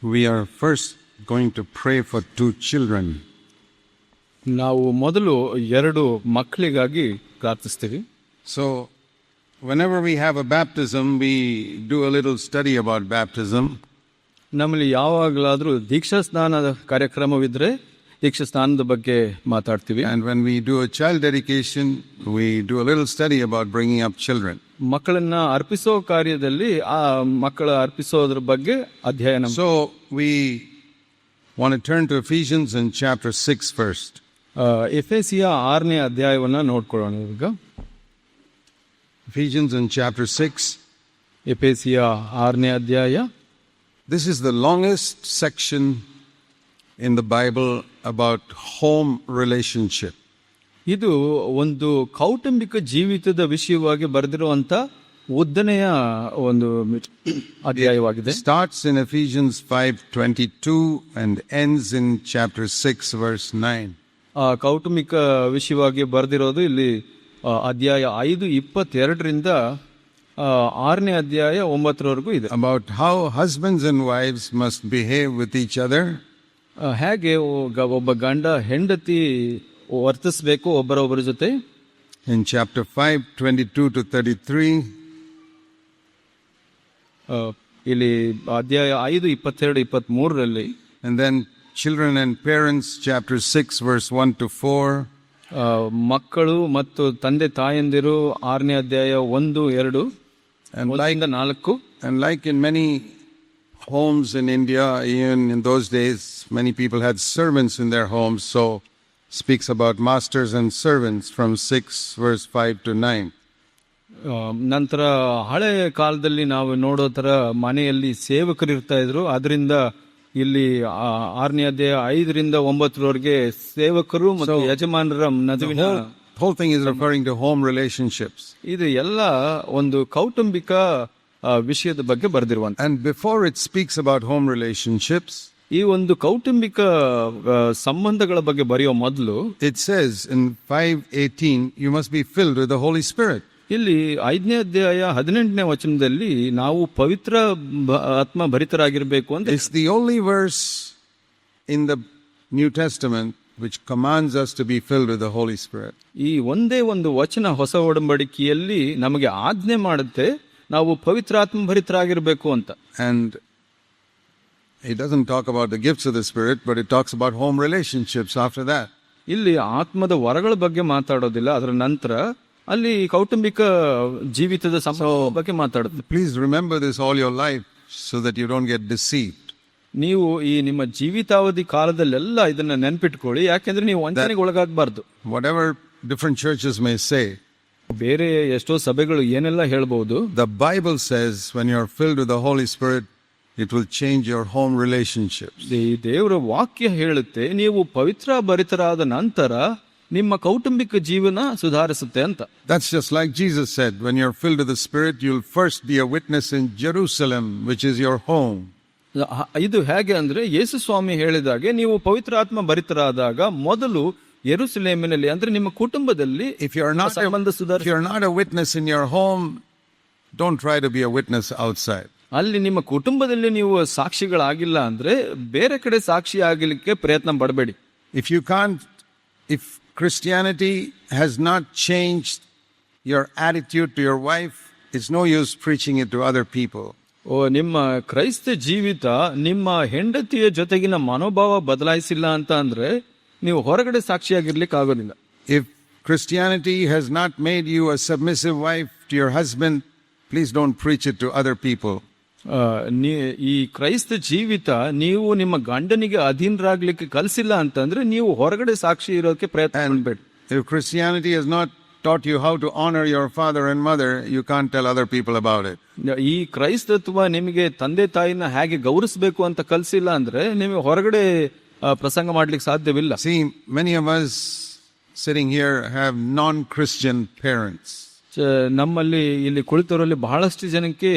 we are first going to pray for 2 children. ನಾವು ಮೊದಲು 2 ಮಕ್ಕಳಿಗಾಗಿ ಪ್ರಾರ್ಥಿಸ್ತೀವಿ. So, whenever we have a baptism, we do a little study about baptism. ನಮ್ಮಲ್ಲಿ ಯಾವಾಗಲಾದರೂ ದೀಕ್ಷಾ ಸ್ನಾನದ ಕಾರ್ಯಕ್ರಮವಿದ್ರೆ ದೀಕ್ಷಾ ಸ್ನಾನದ ಬಗ್ಗೆ ಮಾತಾಡ್ತೀವಿ. And when we do a child dedication, we do a little study about bringing up children. ಮಕ್ಕಳನ್ನ ಅರ್ಪಿಸೋ ಕಾರ್ಯದಲ್ಲಿ ಆ ಮಕ್ಕಳ ಅರ್ಪಿಸೋದ್ರ ಬಗ್ಗೆ ಅಧ್ಯಯನ. So, we want to turn to Ephesians in chapter 6 first. ಎಫೆಸಿಯ 6ನೇ ಅಧ್ಯಾಯವನ್ನ ನೋಡ್ಕೊಳ್ಳೋಣ ಈಗ. Ephesians in chapter 6. ಎಫೆಸಿಯ 6ನೇ ಅಧ್ಯಾಯ. This is the longest section in the Bible about home relationship. ಇದು ಒಂದು ಕೌಟುಂಬಿಕ ಜೀವಿತದ ವಿಷಯವಾಗಿ ಬರೆದಿರುವಂತ ಉದ್ದನೆಯ ಒಂದು ಅಧ್ಯಾಯವಾಗಿದೆ. Starts in Ephesians 5:22 and ends in chapter 6 verse 9. ಕೌಟುಂಬಿಕ ವಿಷಯವಾಗಿ ಬರೆದಿರೋದು ಇಲ್ಲಿ ಅಧ್ಯಾಯ 5:22ರಿಂದ 6ನೇ ಅಧ್ಯಾಯ 9ರವರೆಗೂ ಇದೆ. About how husbands and wives must behave with each other. ಹೇಗೆ ಒಬ್ಬ ಗಂಡ ಹೆಂಡತಿ ವರ್ತಿಸಬೇಕು ಒಬ್ಬರೊಬ್ಬರ ಜೊತೆ. In chapter 5:22 to 33. ಇಲ್ಲಿ ಅಧ್ಯಾಯ 5:22-23ರಲ್ಲಿ. And then children and parents, chapter 6 verse 1 to 4. ಮಕ್ಕಳು ಮತ್ತು ತಂದೆ ತಾಯಂದಿರು 6ನೇ ಅಧ್ಯಾಯ 1-2 and 1-4. And like in many homes in India, even in those days, many people had servants in their homes, so speaks about masters and servants from 6 verse 5 to 9. ನಂತರ ಹಳೆ ಕಾಲದಲ್ಲಿ ನಾವು ನೋಡೋ ತರ ಮನೆಯಲ್ಲಿ ಸೇವಕರು ಇರ್ತಾ ಇದ್ರು. ಅದರಿಂದ ಇಲ್ಲಿ 6ನೇ ಅಧ್ಯಾಯ 5-9ರವರೆಗೆ ಸೇವಕರು ಮತ್ತು ಯಜಮಾನರ ನಡುವಿನ whole thing is referring to home relationships. ಇದು ಎಲ್ಲ ಒಂದು ಕೌಟುಂಬಿಕ ವಿಷಯದ ಬಗ್ಗೆ ಬರೆದಿರುವಂತ. And before it speaks about home relationships, ಈ ಒಂದು ಕೌಟುಂಬಿಕ ಸಂಬಂಧಗಳ ಬಗ್ಗೆ ಬರೆಯೋ ಮೊದಲು it says in 5:18 you must be filled with the Holy Spirit. ಇಲ್ಲಿ 5ನೇ ಅಧ್ಯಾಯ 18ನೇ ವಚನದಲ್ಲಿ ನಾವು ಪವಿತ್ರ ಆತ್ಮ ಭರಿತರಾಗಿರಬೇಕು ಅಂತ. It's the only verse in the New Testament which commands us to be filled with the Holy Spirit. ಈ ಒಂದೇ ಒಂದು ವಚನ ಹೊಸ ಒಡಂಬಡಿಕೆಯಲ್ಲಿ ನಮಗೆ ಆಜ್ಞೆ ಮಾಡುತ್ತೆ ನಾವು ಪವಿತ್ರಾತ್ಮ ಭರಿತರಾಗಿರಬೇಕು ಅಂತ. And it doesn't talk about the gifts of the Spirit, but it talks about home relationships after that. ಇಲ್ಲಿ ಆತ್ಮದ ವರಗಳ ಬಗ್ಗೆ ಮಾತಾಡೋದಿಲ್ಲ, ಅದರ ನಂತರ ಅಲ್ಲಿ ಕೌಟುಂಬಿಕ ಜೀವಿತದ ಸಂಬಂಧದ ಬಗ್ಗೆ ಮಾತಾಡುತ್ತೆ. Please remember this all your life so that you don't get deceived. ನೀವು ಈ ನಿಮ್ಮ ಜೀವಿತಾವಧಿ ಕಾಲದಲ್ಲೆಲ್ಲ ಇದನ್ನ ನೆನ್ಪಿಟ್ಕೊಳ್ಳಿ, ಯಾಕೆಂದ್ರೆ ನೀವು ವಂಚನೆಗೆ ಒಳಗಾಗಬಾರ್ದು. Whatever different churches may say, ಬೇರೆ ಎಷ್ಟೋ ಸಭೆಗಳು ಏನೆಲ್ಲ ಹೇಳ್ಬಹುದು, the Bible says when you're filled with the Holy Spirit, it will change your home relationships. ಈ ದೇವರ ವಾಕ್ಯ ಹೇಳುತ್ತೆ ನೀವು ಪವಿತ್ರ ಭರಿತರಾದ ನಂತರ ನಿಮ್ಮ ಕೌಟುಂಬಿಕ ಜೀವನ ಸುಧಾರಿಸುತ್ತೆ ಅಂತ. That's just like Jesus said, when you're filled with the Spirit, you'll first be a witness in Jerusalem, which is your home. ಇದು ಹೇಗೆ ಅಂದ್ರೆ ಯೇಸು ಸ್ವಾಮಿ ಹೇಳಿದಾಗೆ ನೀವು ಪವಿತ್ರಾತ್ಮ ಭರಿತರಾದಾಗ ಮೊದಲು ಯೆರೂಸಲೇಮಿನಲ್ಲಿ ಅಂದ್ರೆ ನಿಮ್ಮ ಕುಟುಂಬದಲ್ಲಿ if you're not a witness in your home, don't try to be a witness outside. ಅಲ್ಲಿ ನಿಮ್ಮ ಕುಟುಂಬದಲ್ಲಿ ನೀವು ಸಾಕ್ಷಿಗಳಾಗಿಲ್ಲ ಅಂದ್ರೆ ಬೇರೆ ಕಡೆ ಸಾಕ್ಷಿ ಆಗಲಿಕ್ಕೆ ಪ್ರಯತ್ನ ಪಡಬೇಡಿ. If Christianity has not changed your attitude to your wife, it's no use preaching it to other people. ನಿಮ್ಮ ಕ್ರೈಸ್ತ ಜೀವಿತ ನಿಮ್ಮ ಹೆಂಡತಿಯ ಜೊತೆಗಿನ ಮನೋಭಾವ ಬದಲಾಯಿಸಿಲ್ಲ ಅಂತ ಅಂದ್ರೆ ನೀವು ಹೊರಗಡೆ ಸಾಕ್ಷಿಯಾಗಿರ್ಲಿಕ್ಕೆ ಆಗೋದಿಲ್ಲ. If Christianity has not made you a submissive wife to your husband, please don't preach it to other people. ಈ ಕ್ರೈಸ್ತ ಜೀವಿತ ನೀವು ನಿಮ್ಮ ಗಂಡನಿಗೆ ಅಧೀನರಾಗ್ಲಿಕ್ಕೆ ಕಲಿಸಿಲ್ಲ ಅಂತಂದ್ರೆ ನೀವು ಹೊರಗಡೆ ಸಾಕ್ಷಿ ಇರೋಕೆ ಪ್ರಯತ್ನ ಮಾಡಬೇಡಿ. If Christianity has not taught you how to honor your father and mother, you can't tell other people about it. ಈ ಕ್ರೈಸ್ತತ್ವ ನಿಮಗೆ ತಂದೆ ತಾಯಿನ ಹೇಗೆ ಗೌರವಿಸಬೇಕು ಅಂತ ಕಲಿಸಿಲ್ಲ ಅಂದ್ರೆ ನೀವು ಹೊರಗಡೆ ಪ್ರಸಂಗ ಮಾಡ್ಲಿಕ್ಕೆ ಸಾಧ್ಯವಿಲ್ಲ. See, many of us sitting here have non-Christian parents. ನಮ್ಮಲ್ಲಿ ಇಲ್ಲಿ ಕುಳಿತವರಲ್ಲಿ ಬಹಳಷ್ಟು ಜನಕ್ಕೆ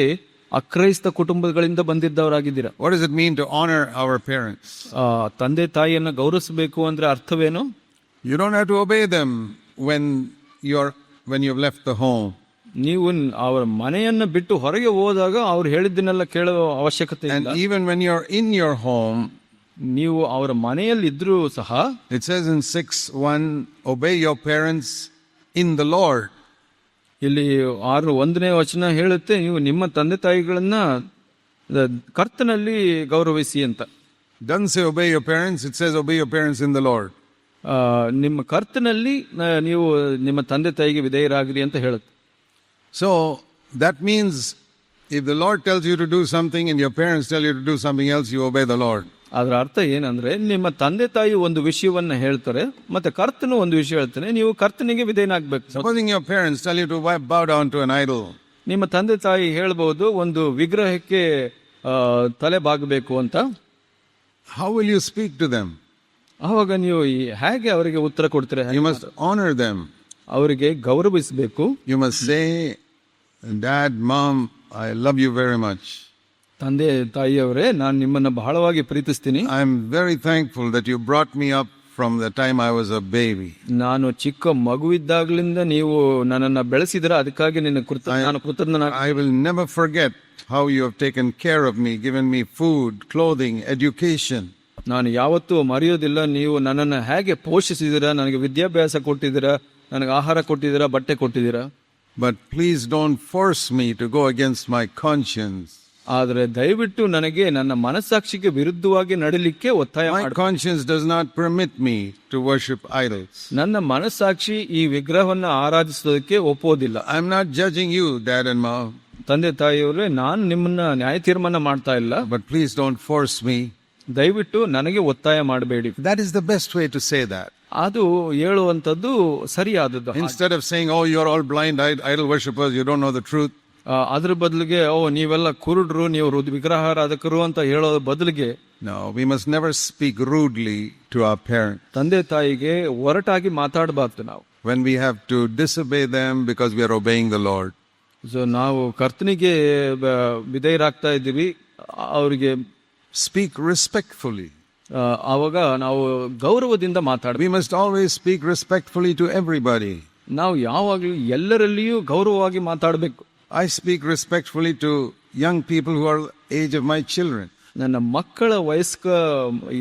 ಅಕ್ರೈಸ್ತ ಕುಟುಂಬಗಳಿಂದ ಬಂದಿದ್ದವರಾಗಿದ್ದೀರಾ. What does it mean to honor our parents? ತಂದೆ ತಾಯಿಯನ್ನ ಗೌರವಿಸಬೇಕು ಅಂದ್ರೆ ಅರ್ಥವೇನು? You don't have to obey them when you've left the home. ನೀವು ಅವರ ಮನೆಯನ್ನ ಬಿಟ್ಟು ಹೊರಗೆ ಹೋದಾಗ ಅವ್ರು ಹೇಳಿದ್ದನ್ನೆಲ್ಲ ಕೇಳೋ ಅವಶ್ಯಕತೆ And ಇಲ್ಲ. even when you're in your home, ನೀವು ಅವರ ಮನೆಯಲ್ಲಿ ಇದ್ರೂ ಸಹ it says in 6:1, obey your parents in the Lord. ಇಲ್ಲಿ 6:1 ವಚನ ಹೇಳುತ್ತೆ, ನೀವು ನಿಮ್ಮ ತಂದೆ ತಾಯಿಗಳನ್ನ ಕರ್ತನಲ್ಲಿ ಗೌರವಿಸಿ ಅಂತ. Doesn't say obey your parents, it says obey your parents in the Lord. ನಿಮ್ಮ ಕರ್ತನಲ್ಲಿ ನೀವು ನಿಮ್ಮ ತಂದೆ ತಾಯಿಗೆ ವಿಧೇಯರಾಗಿರಿ ಅಂತ ಹೇಳುತ್ತೆ. So that means if the Lord tells you to do something and your parents tell you to do something else, you obey the Lord. ಅದರ ಅರ್ಥ ಏನಂದ್ರೆ, ನಿಮ್ಮ ತಂದೆ ತಾಯಿ ಒಂದು ವಿಷಯವನ್ನ ಹೇಳ್ತಾರೆ ಮತ್ತೆ ಕರ್ತನು ಒಂದು ವಿಷಯ ಹೇಳ್ತಾನೆ, ನೀವು ಕರ್ತನಿಗೆ ವಿಧೇಯನಾಗಬೇಕು. Supposing your parents tell you to bow down to an idol, ನಿಮ್ಮ ತಂದೆ ತಾಯಿ ಹೇಳ್ಬಹುದು ಒಂದು ವಿಗ್ರಹಕ್ಕೆ ತಲೆ ಬಾಗಬೇಕು ಅಂತ. how will you speak to them? ಆವಾಗ ನೀವು ಹೇಗೆ ಅವರಿಗೆ ಉತ್ತರ ಕೊಡ್ತೀರಾ? You must honor them. ಅವರಿಗೆ ಗೌರವಿಸಬೇಕು. You must say, Dad, Mom, I love you very much. ತಂದೆ ತಾಯಿಯವರೇ, ನಾನು ನಿಮ್ಮನ್ನ ಬಹಳವಾಗಿ ಪ್ರೀತಿಸ್ತೀನಿ. I'm very thankful that you brought me up from the time I was a baby. ನಾನು ಚಿಕ್ಕ ಮಗುವಿದ್ದಾಗಲಿಂದ ನೀವು ನನ್ನನ್ನ ಬೆಳೆಸಿದ್ರ, ಅದಕ್ಕಾಗಿ ನಾನು ಕೃತಜ್ಞನಾಗಿ. I will never forget how you have taken care of me, given me food, clothing, education. ನಾನು ಯಾವತ್ತೂ ಮರೆಯೋದಿಲ್ಲ. ನೀವು ನನ್ನನ್ನು ಹೇಗೆ ಪೋಷಿಸಿದಿರಾ, ನನಗೆ ವಿದ್ಯಾಭ್ಯಾಸ ಕೊಟ್ಟಿದ್ದೀರಾ, ನನಗೆ ಆಹಾರ ಕೊಟ್ಟಿದ್ದೀರಾ, ಬಟ್ಟೆ ಕೊಟ್ಟಿದ್ದೀರಾ. But please don't force me to go against my conscience. ಆದರೆ ದಯವಿಟ್ಟು ನನಗೆ ನನ್ನ ಮನಸ್ಸಾಕ್ಷಿಗೆ ವಿರುದ್ಧವಾಗಿ ನಡೀಲಿಕ್ಕೆ ಒತ್ತಾಯ My ಮಾಡಿ. conscience does not permit me to worship idols. ನನ್ನ ಮನಸ್ಸಾಕ್ಷಿ ಈ ವಿಗ್ರಹವನ್ನ ಆರಾಧಿಸೋದಕ್ಕೆ ಒಪ್ಪೋದಿಲ್ಲ. I'm not judging you, Dad and Mom. ತಂದೆ ತಾಯಿಯವರೇ, ನಾನು ನಿಮ್ಮನ್ನ ನ್ಯಾಯ ತೀರ್ಮಾನ ಮಾಡ್ತಾ ಇಲ್ಲ. But please don't force me. ದಯವಿಟ್ಟು ನನಗೆ ಒತ್ತಾಯ ಮಾಡಬೇಡಿ. That is the best way to say that. ಅದು ಹೇಳುವಂಥದ್ದು ಸರಿಯಾದದ್ದು. Instead of saying, oh, you're all blind idol worshippers, you don't know the truth. ಅದ್ರ ಬದಲಿಗೆ ನೀವೆಲ್ಲ ಕುರುಡ್ರು, ನೀವು ವಿಗ್ರಹಾರಾಧಕರು ಅಂತ ಹೇಳೋ ಬದಲಿಗೆ, No, we must never speak rudely to our parents. ತಂದೆ ತಾಯಿಗೆ ಒರಟಾಗಿ ಮಾತಾಡಬಾರ್ದು ನಾವು. When we have to disobey them because we are obeying the Lord. So ನಾವು ಕರ್ತನಿಗೆ ವಿಧೇಯರಾಗ್ತಾ ಇದ್ದೀವಿ, ಅವರಿಗೆ Speak respectfully. ಆವಾಗ ನಾವು ಗೌರವದಿಂದ ಮಾತಾಡ್ಬೇಕು. We must always speak respectfully to everybody. ನಾವು ಯಾವಾಗಲೂ ಎಲ್ಲರಲ್ಲಿಯೂ ಗೌರವವಾಗಿ ಮಾತಾಡಬೇಕು. I speak respectfully to young people who are age of my children. ನನ್ನ ಮಕ್ಕಳ ವಯಸ್ಕ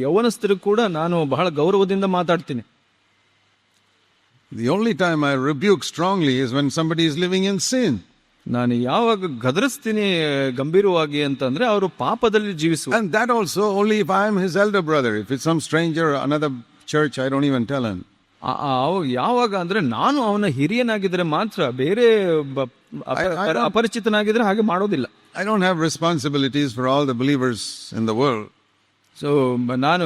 ಯೌವನಸ್ಥರು ಕೂಡ ನಾನು ಬಹಳ ಗೌರವದಿಂದ ಮಾತಾಡ್ತೀನಿ. The only time I rebuke strongly is when somebody is living in sin. ನಾನು ಯಾವಾಗ ಗದರಿಸ್ತೀನಿ ಗಂಭೀರವಾಗಿ ಅಂತಂದ್ರೆ ಅವರು ಪಾಪದಲ್ಲಿ ಜೀವಿಸುವ. And that also only if I am his elder brother. If it's some stranger, another church, I don't even tell him. ಯಾವಾಗ ಅಂದ್ರೆ ನಾನು ಅವನ ಹಿರಿಯನಾಗಿದ್ರೆ ಮಾತ್ರ, ಬೇರೆ ಅಪರಿಚಿತನಾಗಿದ್ರೆ ಹಾಗೆ ಮಾಡೋದಿಲ್ಲ. I don't have responsibilities for all the believers in the world. So ನಾನು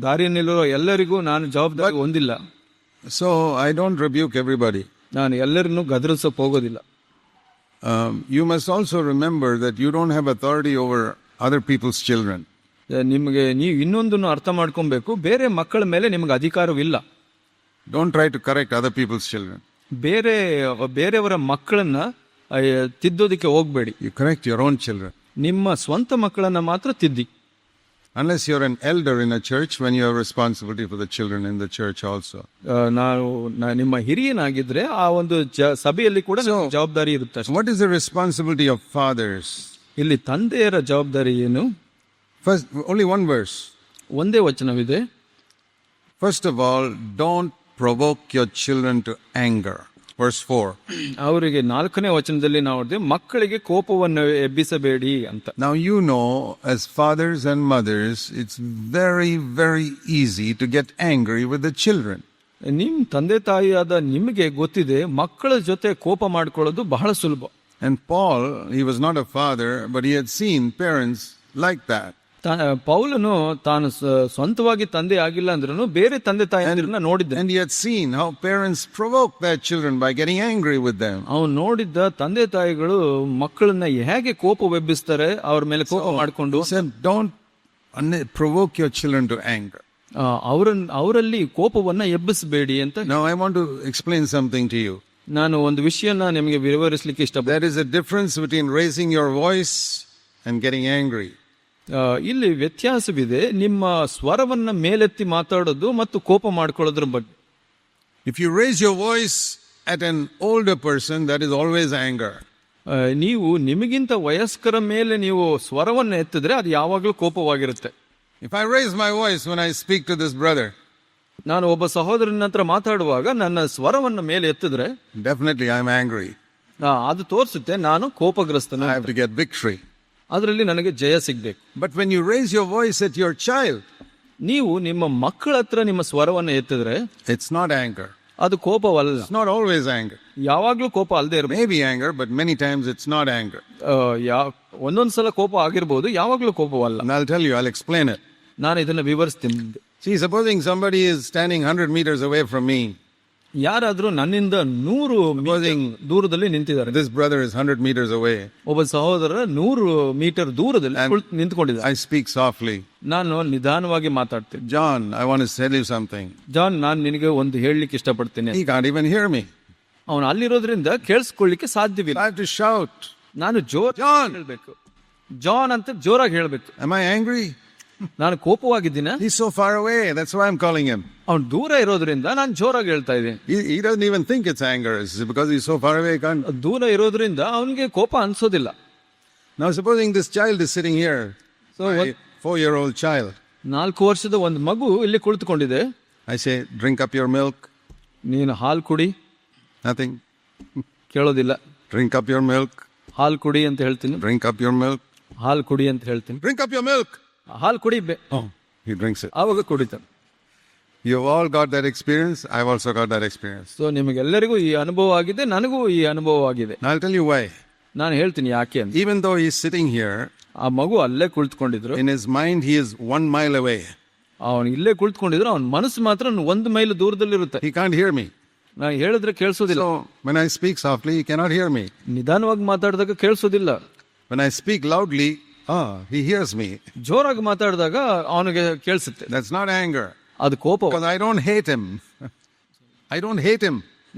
ದಾರಿಯಲ್ಲಿರೋ ಎಲ್ಲರಿಗೂ ನಾನು ಜವಾಬ್ದಾರಿ ಹೊಂದಿಲ್ಲ. So I don't rebuke everybody. ನಾನು ಎಲ್ಲರನ್ನೂ ಗದರಿಸೋಕೆ ಹೋಗೋದಿಲ್ಲ. You must also remember that you don't have authority over other people's children. ನಿಮಗೆ ನೀವು ಇನ್ನೊಂದನ್ನು ಅರ್ಥ ಮಾಡ್ಕೊಬೇಕು, ಬೇರೆ ಮಕ್ಕಳ ಮೇಲೆ ನಿಮಗೆ ಅಧಿಕಾರವಿಲ್ಲ. Don't try to correct other people's children. ಬೇರೆಯವರ ಮಕ್ಕಳನ್ನ ತಿದ್ದೋದಕ್ಕೆ ಹೋಗ್ಬೇಡಿ. You correct your own children. ನಿಮ್ಮ ಸ್ವಂತ ಮಕ್ಕಳನ್ನ ಮಾತ್ರ ತಿದ್ದಿ. Unless you're an elder in a church, when you have responsibility for the children in the church also. ನಿಮ್ಮ ಹಿರಿಯನಾಗಿದ್ರೆ ಆ ಒಂದು ಸಭೆಯಲ್ಲಿ ಕೂಡ ಜವಾಬ್ದಾರಿ ಇರುತ್ತೆ. What is the responsibility of fathers? ಇಲ್ಲಿ ತಂದೆಯರ ಜವಾಬ್ದಾರಿ ಏನು? First, only one verse. ಒಂದೇ ವಚನವಿದೆ. First of all, don't provoke your children to anger. Verse 4. ಅವರಿಗೆ 4ನೇ ವಚನದಲ್ಲಿ ನಾವು ನೋಡಿದ್ವಿ, ಮಕ್ಕಳಿಗೆ ಕೋಪವನ್ನು ಎಬ್ಬಿಸಬೇಡಿ ಅಂತ. Now you know, as fathers and mothers, it's very, very easy to get angry with the children. ನಿಮ್ ತಂದೆ ತಾಯಿಯಾದ ನಿಮಗೆ ಗೊತ್ತಿದೆ, ಮಕ್ಕಳ ಜೊತೆ ಕೋಪ ಮಾಡ್ಕೊಳ್ಳೋದು ಬಹಳ ಸುಲಭ. And Paul, he was not a father, but he had seen parents like that. ಪೌಲನು ತಾನು ಸ್ವಂತವಾಗಿ ತಂದೆ ಆಗಿಲ್ಲ ಅಂದ್ರೂ ಬೇರೆ ತಂದೆ ತಾಯಿಯರನ್ನ ನೋಡಿದ್ದ. And he had seen how parents provoke their children by getting angry with them. ಅವನು ನೋಡಿದ್ದ ತಂದೆ ತಾಯಿಗಳು ಮಕ್ಕಳನ್ನ ಹೇಗೆ ಕೋಪವೆಬ್ಬಿಸ್ತಾರೆ, ಅವ್ರ ಮೇಲೆ ಕೋಪ ಮಾಡಿಕೊಂಡು. He said, don't provoke your children to anger. ಅವರಲ್ಲಿ ಕೋಪವನ್ನ ಎಬ್ಬಿಸಬೇಡಿ ಅಂತ. Now I want to explain something to you. ನಾನು ಒಂದು ವಿಷಯನ ನಿಮಗೆ ವಿವರಿಸಲಿಕ್ಕೆ ಇಷ್ಟಪಡ್ತೀನಿ. There is a difference between raising your voice and getting angry. ಇಲ್ಲಿ ವ್ಯತ್ಯಾಸವಿದೆ, ನಿಮ್ಮ ಸ್ವರವನ್ನ ಮೇಲೆತ್ತಿ ಮಾತಾಡೋದು ಮತ್ತು ಕೋಪ ಮಾಡ್ಕೊಳ್ಳೋದ್ರ ಬಗ್ಗೆ. If you raise your voice at an older person, that is always anger. ನೀವು ನಿಮಗಿಂತ ವಯಸ್ಕರ ಮೇಲೆ ನೀವು ಸ್ವರವನ್ನು ಎತ್ತಿದ್ರೆ ಅದು ಯಾವಾಗಲೂ ಕೋಪವಾಗಿರುತ್ತೆ. If I raise my voice when I speak to this brother, ನಾನು ಒಬ್ಬ ಸಹೋದರನ ಹತ್ರ ಮಾತಾಡುವಾಗ ನನ್ನ ಸ್ವರವನ್ನು ಮೇಲೆ ಎತ್ತಿದ್ರೆ definitely I am angry. ಅದು ತೋರಿಸುತ್ತೆ ನಾನು ಕೋಪಗ್ರಸ್ತನ. I have to get victory. ಅದರಲ್ಲಿ ನನಗೆ ಜಯ ಸಿಗ್ಬೇಕು. But when you raise your voice at your child, ನೀವು ನಿಮ್ಮ ಮಕ್ಕಳ ಹತ್ರ ನಿಮ್ಮ ಸ್ವರವನ್ನು ಎತ್ತಿದ್ರೆ it's not anger. ಅದು ಕೋಪವಲ್ಲ. It's not always anger. ಯಾವಾಗ್ಲೂ ಕೋಪ ಅಲ್ಲದೆ ಇರಬೇಕು. Maybe anger, but many times it's not anger. ಒಂದೊಂದ್ಸಲ ಕೋಪ ಆಗಿರ್ಬೋದು, ಯಾವಾಗ್ಲೂ ಕೋಪವಲ್ಲ. And I'll tell you, I'll explain it. ನಾನು ಇದನ್ನ ವಿವರಿಸ್ತೀನಿ. See, supposing somebody is standing 100 meters away from me. ಯಾರಾದ್ರೂ ನನ್ನಿಂದ 100 ಮೀಟರ್ ದೂರದಲ್ಲಿ ನಿಂತಿದ್ದಾರೆ. This brother is 100 meters away. ಒಬ್ಬ ಸಹೋದರ 100 ಮೀಟರ್ ದೂರದಲ್ಲಿ ನಿಂತ್ಕೊಂಡಿದ್ದಾರೆ. I speak softly. ನಾನು ನಿಧಾನವಾಗಿ ಮಾತಾಡ್ತೀನಿ. John, I want to tell you something. John, ನಾನು ನಿನಗೆ ಒಂದು ಹೇಳಲಿಕ್ಕೆ ಇಷ್ಟಪಡ್ತೀನಿ. He can't even hear me. ಅವನು ಅಲ್ಲಿರೋದ್ರಿಂದ ಕೇಳಿಸ್ಕೊಳ್ಳಿಕ್ಕೆ ಸಾಧ್ಯವಿಲ್ಲ. I have to shout. ನಾನು ಜೋರಾಗಿ ಹೇಳ್ಬೇಕು. ಜಾನ್ ಅಂತ ಜೋರಾಗಿ ಹೇಳ್ಬೇಕು. Am I angry? ನಾನು ಕೋಪವಾಗಿದ್ದೀನ? He's so far away. That's why I'm calling him. ಅವನು ದೂರ ಇರೋದ್ರಿಂದ ನಾನು ಜೋರಾಗಿ ಹೇಳ್ತಾ ಇದ್ದೀನಿ. He doesn't even think it's anger. It's because he's so far away. He can't. ದೂರ ಇರೋದ್ರಿಂದ ಅವನಿಗೆ ಕೋಪ ಅನ್ಸೋದಿಲ್ಲ. Now, supposing this child is sitting here, so a 4-year-old child. 4 ವರ್ಷದ ಒಂದು ಮಗು ಇಲ್ಲಿ ಕುಳಿತುಕೊಂಡಿದೆ. I say, drink up your milk. ನೀನು ಹಾಲು ಕುಡಿ. Nothing. ಕೇಳೋದಿಲ್ಲ. Drink up your milk. ಹಾಲು ಕುಡಿ ಅಂತ ಹೇಳ್ತೀನಿ. Drink up your milk. ಹಾಲು ಕುಡಿ ಅಂತ ಹೇಳ್ತೀನಿ. Drink up your milk. ಹಾಲು ಕುಡಿ. Oh, he drinks it. ಆವಾಗ ಕುಡಿತಾನೆ. You've all got that experience. I've also got that experience. So ನಿಮಗೆಲ್ಲರಿಗೂ ಈ ಅನುಭವ ಆಗಿದೆ, ನನಗೂ ಈ ಅನುಭವ ಆಗಿದೆ. I'll tell you why. ನಾನು ಹೇಳ್ತೀನಿ ಯಾಕೆ ಅಂತ. Even though he's sitting here, ಆ ಮಗು ಅಲ್ಲೇ ಕುಳಿತುಕೊಂಡಿದ್ರು. in his mind he is 1 mile away. ಅವನು ಇಲ್ಲೇ ಕುಳಿತುಕೊಂಡಿದ್ರು, ಅವನ ಮನಸ್ಸು ಮಾತ್ರ 1 mile ದೂರದಲ್ಲಿರುತ್ತೆ. He can't hear me. ನಾನು ಹೇಳಿದ್ರೆ ಕೇಳಿಸೋದಿಲ್ಲ. So when I speak softly, he cannot hear me. ನಿಧಾನವಾಗಿ ಮಾತಾಡಿದಾಗ ಕೇಳಿಸೋದಿಲ್ಲ. When I speak loudly, he hears me. ಜೋರಾಗಿ ಮಾತಾಡಿದಾಗ ಅವನಿಗೆ ಕೇಳಿಸುತ್ತೆ. That's not anger. ಅದು ಕೋಪ. Because I don't hate him. I don't hate him.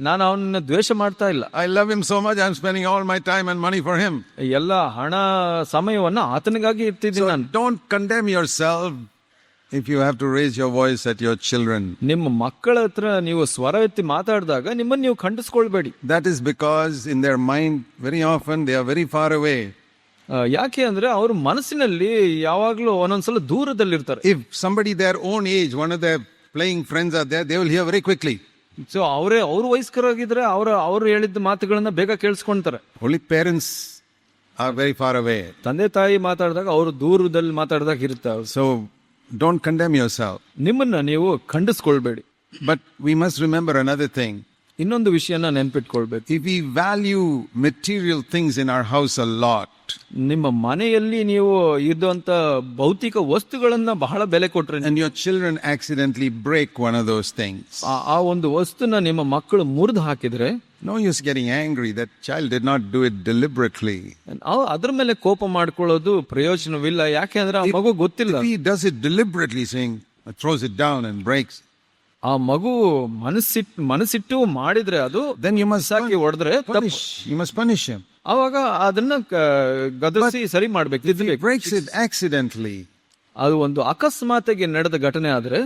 ನಾನು ಅವನನ್ನ ದ್ವೇಷ ಮಾಡ್ತಾ ಇಲ್ಲ. I love him so much. I'm spending all my time and money for him. ಎಲ್ಲ ಹಣ ಸಮಯವನ್ನ ಆತನಿಗಾಗಿ ಇರ್ತಿದ್ದೀನಿ ನಾನು. Don't condemn yourself if you have to raise your voice at your children. ನಿಮ್ಮ ಮಕ್ಕಳ ಹತ್ರ ನೀವು ಸ್ವರ ಎತ್ತಿ ಮಾತಾಡಿದಾಗ ನಿಮ್ಮನ್ನು ನೀವು ಖಂಡಿಸ್ಕೊಳ್ಬೇಡಿ. That is because in their mind very often they are very far away. ಯಾಕೆ ಅಂದ್ರೆ ಅವ್ರ ಮನಸ್ಸಿನಲ್ಲಿ ಯಾವಾಗ್ಲೂ ಒಂದೊಂದ್ಸಲ ದೂರದಲ್ಲಿರ್ತಾರೆ. If somebody their own age, one of their playing friends are there, they will hear very quickly. So ಅವ್ರ ವಯಸ್ಕರಾಗಿದ್ರೆ ಅವ್ರು ಹೇಳಿದ ಮಾತುಗಳನ್ನ ಬೇಗ ಕೇಳಿಸ್ಕೊಂತಾರೆ. Only parents are very far away. ತಂದೆ ತಾಯಿ ಮಾತಾಡಿದಾಗ ಅವರು ದೂರದಲ್ಲಿ ಮಾತಾಡಿದಾಗ ಇರ್ತಾರೆ. So don't condemn yourself. ನಿಮ್ಮನ್ನ ನೀವು ಖಂಡಿಸ್ಕೊಳ್ಬೇಡಿ. But we must remember another thing. ಇನ್ನೊಂದು ವಿಷಯನ ನೆನ್ಪಿಟ್ಕೊಳ್ಬೇಕು. If we value material things in our house a lot, ನಿಮ್ಮ ಮನೆಯಲ್ಲಿ ನೀವು ಇರುವಂತ ಭೌತಿಕ ವಸ್ತುಗಳನ್ನ ಬಹಳ ಬೆಲೆ ಕೊಟ್ರೆ, and your children accidentally break one of those things, ಆ ಒಂದು ವಸ್ತುನ ನಿಮ್ಮ ಮಕ್ಕಳು ಮುರಿದು ಹಾಕಿದ್ರೆ, no use getting angry. That child did not do it deliberately. ಅದ್ರ ಮೇಲೆ ಕೋಪ ಮಾಡ್ಕೊಳ್ಳೋದು ಪ್ರಯೋಜನವಿಲ್ಲ. ಯಾಕೆಂದ್ರೆ ಆ ಮಗು ಗೊತ್ತಿಲ್ಲ. If he does it deliberately, saying throws it down and breaks, ಆ ಮಗು ಮನಸ್ಸಿಟ್ಟು ಮಾಡಿದ್ರೆ ಅದು, then you must ಸಾಕಿ ಹೊಡೆದ್ರೆ you must punish him. ಅವಾಗ ಅದನ್ನ ಗದರಿಸಿ ಸರಿ ಮಾಡ್ಬೇಕು. If he breaks it accidentally, ಅದು ಒಂದು ಅಕಸ್ಮಾತಾಗಿ ನಡೆದ ಘಟನೆ ಆದ್ರೆ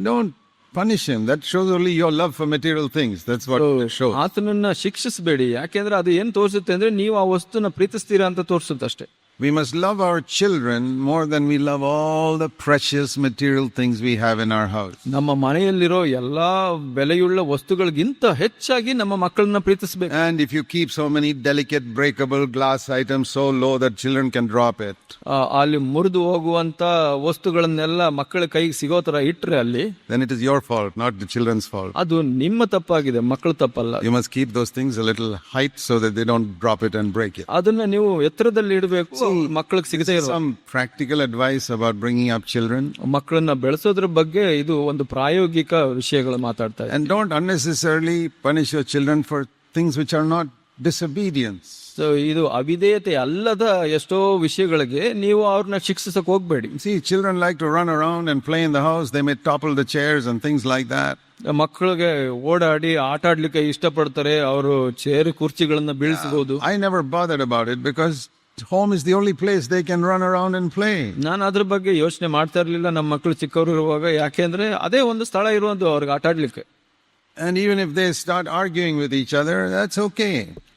don't punish him. That shows only your love for material things. That's what it shows. ಆತನನ್ನ ಶಿಕ್ಷಿಸಬೇಡಿ. ಯಾಕೆಂದ್ರೆ ಅದು ಏನ್ ತೋರಿಸುತ್ತೆ ಅಂದ್ರೆ ನೀವು ಆ ವಸ್ತುನ ಪ್ರೀತಿಸ್ತೀರಾ ಅಂತ ತೋರಿಸುತ್ತೆ ಅಷ್ಟೇ. We must love our children more than we love all the precious material things we have in our house. ನಮ್ಮ ಮನೆಯಲ್ಲಿರೋ ಎಲ್ಲಾ ಬೆಲೆಯುಳ್ಳ ವಸ್ತುಗಳಿಗಿಂತ ಹೆಚ್ಚಾಗಿ ನಮ್ಮ ಮಕ್ಕಳನ್ನ ಪ್ರೀತಿಸಬೇಕು. And if you keep so many delicate breakable glass items so low that children can drop it, ಅಲ್ಲಿ ಮುರಿದು ಹೋಗುವಂತ ವಸ್ತುಗಳನ್ನೆಲ್ಲ ಮಕ್ಕಳ ಕೈಗೆ ಸಿಗೋ ತರ ಇಟ್ರೆ ಅಲ್ಲಿ, then it is your fault, not the children's fault. ಅದು ನಿಮ್ಮ ತಪ್ಪಾಗಿದೆ, ಮಕ್ಕಳ ತಪ್ಪಲ್ಲ. You must keep those things a little height so that they don't drop it and break it. ಅದನ್ನ ನೀವು ಎತ್ತರದಲ್ಲಿ ಇಡಬೇಕು, ಮಕ್ಕಳಿಗೆ ಸಿಗದೇ ಇರೋ. Some practical advice about bringing up children. ಮಕ್ಕಳನ್ನ ಬೆಳೆಸೋದ್ರ ಬಗ್ಗೆ ಇದು ಒಂದು ಪ್ರಾಯೋಗಿಕ ವಿಷಯಗಳು ಮಾತಾಡ್ತಾ ಇದೆ. And don't unnecessarily punish your children for things which are not disobedience. So ಇದು ಅವಿಧೇಯತೆ ಅಲ್ಲದ ಎಷ್ಟೋ ವಿಷಯಗಳಿಗೆ ನೀವು ಅವ್ರನ್ನ ಶಿಕ್ಷಿಸಕ್ ಹೋಗ್ಬೇಡಿ. See, children like to run around and play in the house. They may topple the chairs and things like that. ಮಕ್ಕಳಿಗೆ ಓಡಾಡಿ ಆಟ ಆಡ್ಲಿಕ್ಕೆ ಇಷ್ಟಪಡ್ತಾರೆ. ಅವರು chair ಕುರ್ಚಿಗಳನ್ನ ಬೀಳಿಸಬಹುದು. I never bothered about it because home is the only place they can run around and play. ನಾನು ಅದ್ರ ಬಗ್ಗೆ ಯೋಚನೆ ಮಾಡ್ತಾ ಇರ್ಲಿಲ್ಲ ನಮ್ಮ ಮಕ್ಕಳು ಚಿಕ್ಕವರು ಇರುವಾಗ. ಯಾಕೆಂದ್ರೆ ಅದೇ ಒಂದು ಸ್ಥಳ ಇರುವುದು ಅವ್ರಿಗೆ ಆಟ ಆಡ್ಲಿಕ್ಕೆ. And even if they start arguing with each other, that's okay.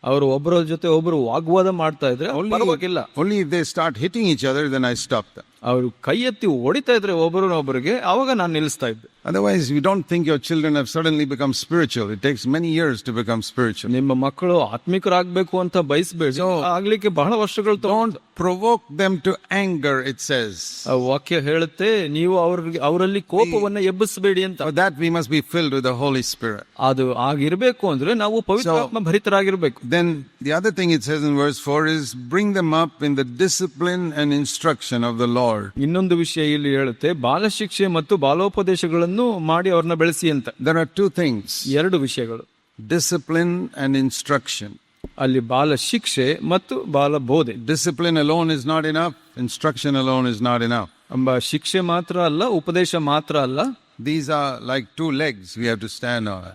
ಅವರು ಒಬ್ಬರ ಜೊತೆ ಒಬ್ಬರು ವಾಗ್ವಾದ ಮಾಡ್ತಾ ಇದ್ರೆ ಪರವಾಗಿಲ್ಲ. Only if they start hitting each other, then I stop them. ಅವರು ಕೈ ಎತ್ತಿ ಹೊಡಿತಾ ಇದ್ರೆ ಒಬ್ಬರನ್ನೊಬ್ಬರಿಗೆ, ಅವಾಗ ನಾನು ನಿಲ್ಲಿಸ್ತಾ ಇದ್ದೆ. Otherwise, you don't think your children have suddenly become spiritual. It takes many years to become spiritual. ನಿಮ್ಮ ಮಕ್ಕಳು ಆತ್ಮಿಕರಾಗಬೇಕು ಅಂತ ಬಯಸಬೇಡಿ, ಆಗ್ಲಿಕ್ಕೆ ಬಹಳ ವರ್ಷಗಳು. Don't provoke them to anger, it says. ವಾಕ್ಯ ಹೇಳುತ್ತೆ, ನೀವು ಅವರಲ್ಲಿ ಕೋಪವನ್ನ ಎಬ್ಬಿಸಬೇಡಿ ಅಂತ. For that we must be filled with the Holy Spirit. ಅದು ಆಗಿರ್ಬೇಕು ಅಂದ್ರೆ ನಾವು ಪವಿತ್ರಾತ್ಮ ಭರಿತರಾಗಿರ್ಬೇಕು. Then the other thing it says in verse 4 is bring them up in the discipline and instruction of the Lord. ಇನ್ನೊಂದು ವಿಷಯ ಇಲ್ಲಿ ಹೇಳುತ್ತೆ, ಬಾಲಶಿಕ್ಷೆ ಮತ್ತು ಬಾಲೋಪದೇಶಗಳನ್ನು ಮಾಡಿ ಅವ್ರನ್ನ ಬೆಳೆಸಿ ಅಂತ. There are two things. ಎರಡು ವಿಷಯಗಳು, discipline and instruction. ಅಲ್ಲಿ ಬಾಲ ಶಿಕ್ಷೆ ಮತ್ತು ಬಾಲ ಬೋಧೆ. Discipline alone is not enough. Instruction alone is not enough. ಶಿಕ್ಷೆ ಮಾತ್ರ ಅಲ್ಲ, ಉಪದೇಶ ಮಾತ್ರ ಅಲ್ಲ. These are like two legs we have to stand on.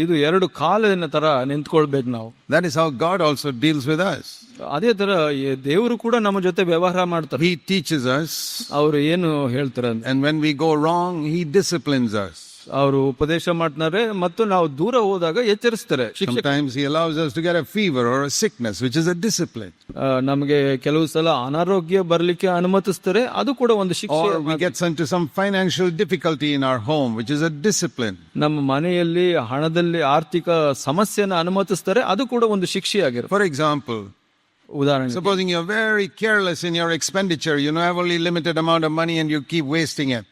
ಇದು ಎರಡು ಕಾಲಿನ ತರ ನಿಂತ್ಕೊಳ್ಬೇಕು ನಾವು. That is how God also deals with us. ಅದೇ ತರ ದೇವರು ಕೂಡ ನಮ್ಮ ಜೊತೆ ವ್ಯವಹಾರ ಮಾಡ್ತಾರೆ. He teaches us. ಅವರು ಏನು ಹೇಳ್ತಾರೆ, and when we go wrong, he disciplines us. ಅವರು ಉಪದೇಶ ಮಾಡ್ತಾರೆ ಮತ್ತು ನಾವು ದೂರ ಹೋದಾಗ ಎಚ್ಚರಿಸ್ತಾರೆ. Sometimes he allows us to get a fever or a sickness, which is a discipline. ನಮಗೆ ಕೆಲವು ಸಲ ಅನಾರೋಗ್ಯ ಬರ್ಲಿಕ್ಕೆ ಅನುಮತಿಸ್ತಾರೆ, ಅದು ಕೂಡ ಒಂದು ಶಿಕ್ಷೆ. Or we get into some financial difficulty in our home, which is a discipline. ನಮ್ಮ ಮನೆಯಲ್ಲಿ ಹಣದಲ್ಲಿ ಆರ್ಥಿಕ ಸಮಸ್ಯೆನ ಅನುಮತಿಸ್ತಾರೆ, ಅದು ಕೂಡ ಒಂದು ಶಿಕ್ಷೆ ಆಗಿರುತ್ತೆ. For example, ಉದಾಹರಣೆ, supposing you're very careless in your expenditure, you have only limited amount of money and you keep wasting it.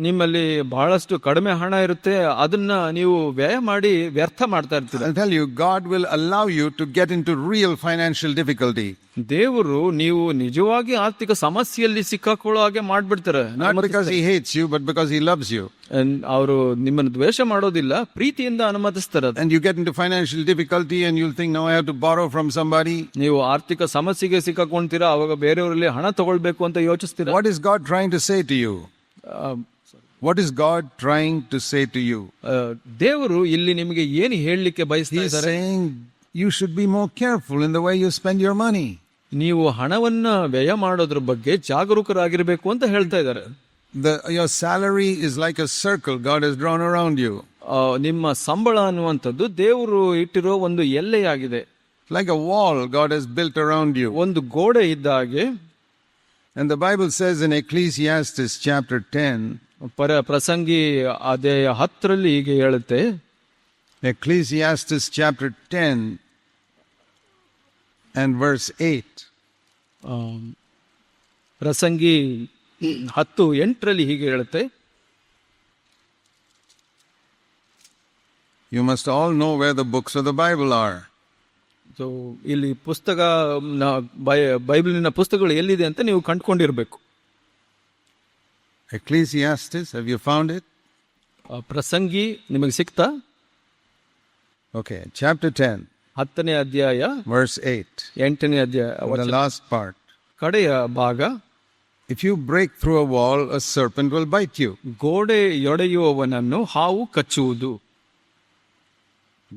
ನಿಮ್ಮಲ್ಲಿ ಬಹಳಷ್ಟು ಕಡಿಮೆ ಹಣ ಇರುತ್ತೆ, ಅದನ್ನ ನೀವು ವ್ಯಯ ಮಾಡಿ ವ್ಯರ್ಥ ಮಾಡ್ತಾ ಇರ್ತೀರ. I'll tell you, God will allow you to get into real financial difficulty. ದೇವರು ನೀವು ನಿಜವಾಗಿ ಆರ್ಥಿಕ ಸಮಸ್ಯೆಯಲ್ಲಿ ಸಿಕ್ಕಾಕೊಳ್ಳೋ ಹಾಗೆ ಮಾಡ್ಬಿಡ್ತಾರೆ. Not because he hates you, but because he loves you. ಅವರು ನಿಮ್ಮನ್ನು ದ್ವೇಷ ಮಾಡೋದಿಲ್ಲ, ಪ್ರೀತಿಯಿಂದ ಅನುಮತಿಸ್ತಾರೆ. And you get into financial difficulty and you'll think, now I have to borrow from somebody. ನೀವು ಆರ್ಥಿಕ ಸಮಸ್ಯೆಗೆ ಸಿಕ್ಕಾಕೊಂತೀರಾ, ಅವಾಗ ಬೇರೆಯವರಲ್ಲಿ ಹಣ ತಗೊಳ್ಬೇಕು ಅಂತ ಯೋಚಿಸ್ತೀರಾ. What is God trying to say to you? What is God trying to say to you? ದೇವರು ಇಲ್ಲಿ ನಿಮಗೆ ಏನು ಹೇಳಲಿಕ್ಕೆ ಬಯಸ್ತಾ ಇದ್ದಾರೆ? He's saying you should be more careful in the way you spend your money. ನೀವು ಹಣವನ್ನ ವ್ಯಯ ಮಾಡೋದ್ರ ಬಗ್ಗೆ ಜಾಗರೂಕರಾಗಿರಬೇಕು ಅಂತ ಹೇಳ್ತಾ ಇದ್ದಾರೆ. Your salary is like a circle God has drawn around you. ನಿಮ್ಮ ಸಂಬಳ ಅನ್ನುವಂಥದ್ದು ದೇವರು ಇಟ್ಟಿರೋ ಒಂದು ಎಲ್ಲೆಯಾಗಿದೆ. Like a wall God has built around you. ಒಂದು ಗೋಡೆ ಇದ್ದ ಹಾಗೆ. And the Bible says in Ecclesiastes chapter 10, ಪ್ರಸಂಗಿ ಅಧ್ಯಾಯ 10 ಹೀಗೆ ಹೇಳುತ್ತೆ. Ecclesiastes chapter 10 and verse 8. ಪ್ರಸಂಗಿ 10:8 ಹೀಗೆ ಹೇಳುತ್ತೆ. You must all know where the books of the Bible are. So ಇಲ್ಲಿ ಪುಸ್ತಕ, ಬೈಬಲಿನ ಪುಸ್ತಕಗಳು ಎಲ್ಲಿದೆ ಅಂತ ನೀವು ಕಂಡುಕೊಂಡಿರ್ಬೇಕು. Ecclesiastes, have you found it? ಪ್ರಸಂಗಿ ನಿಮಗೆ ಸಿಕ್ತಾ? Okay, chapter 10, 10ನೇ ಅಧ್ಯಾಯ verse 8. 8ನೇ ಅಧ್ಯಾಯ, The last part. ಕಡೆಯ ಭಾಗ. If you break through a wall, a serpent will bite you. ಗೋಡೆ ಒಡೆಯುವವನನ್ನು ಹಾವು ಕಚ್ಚುವುದು.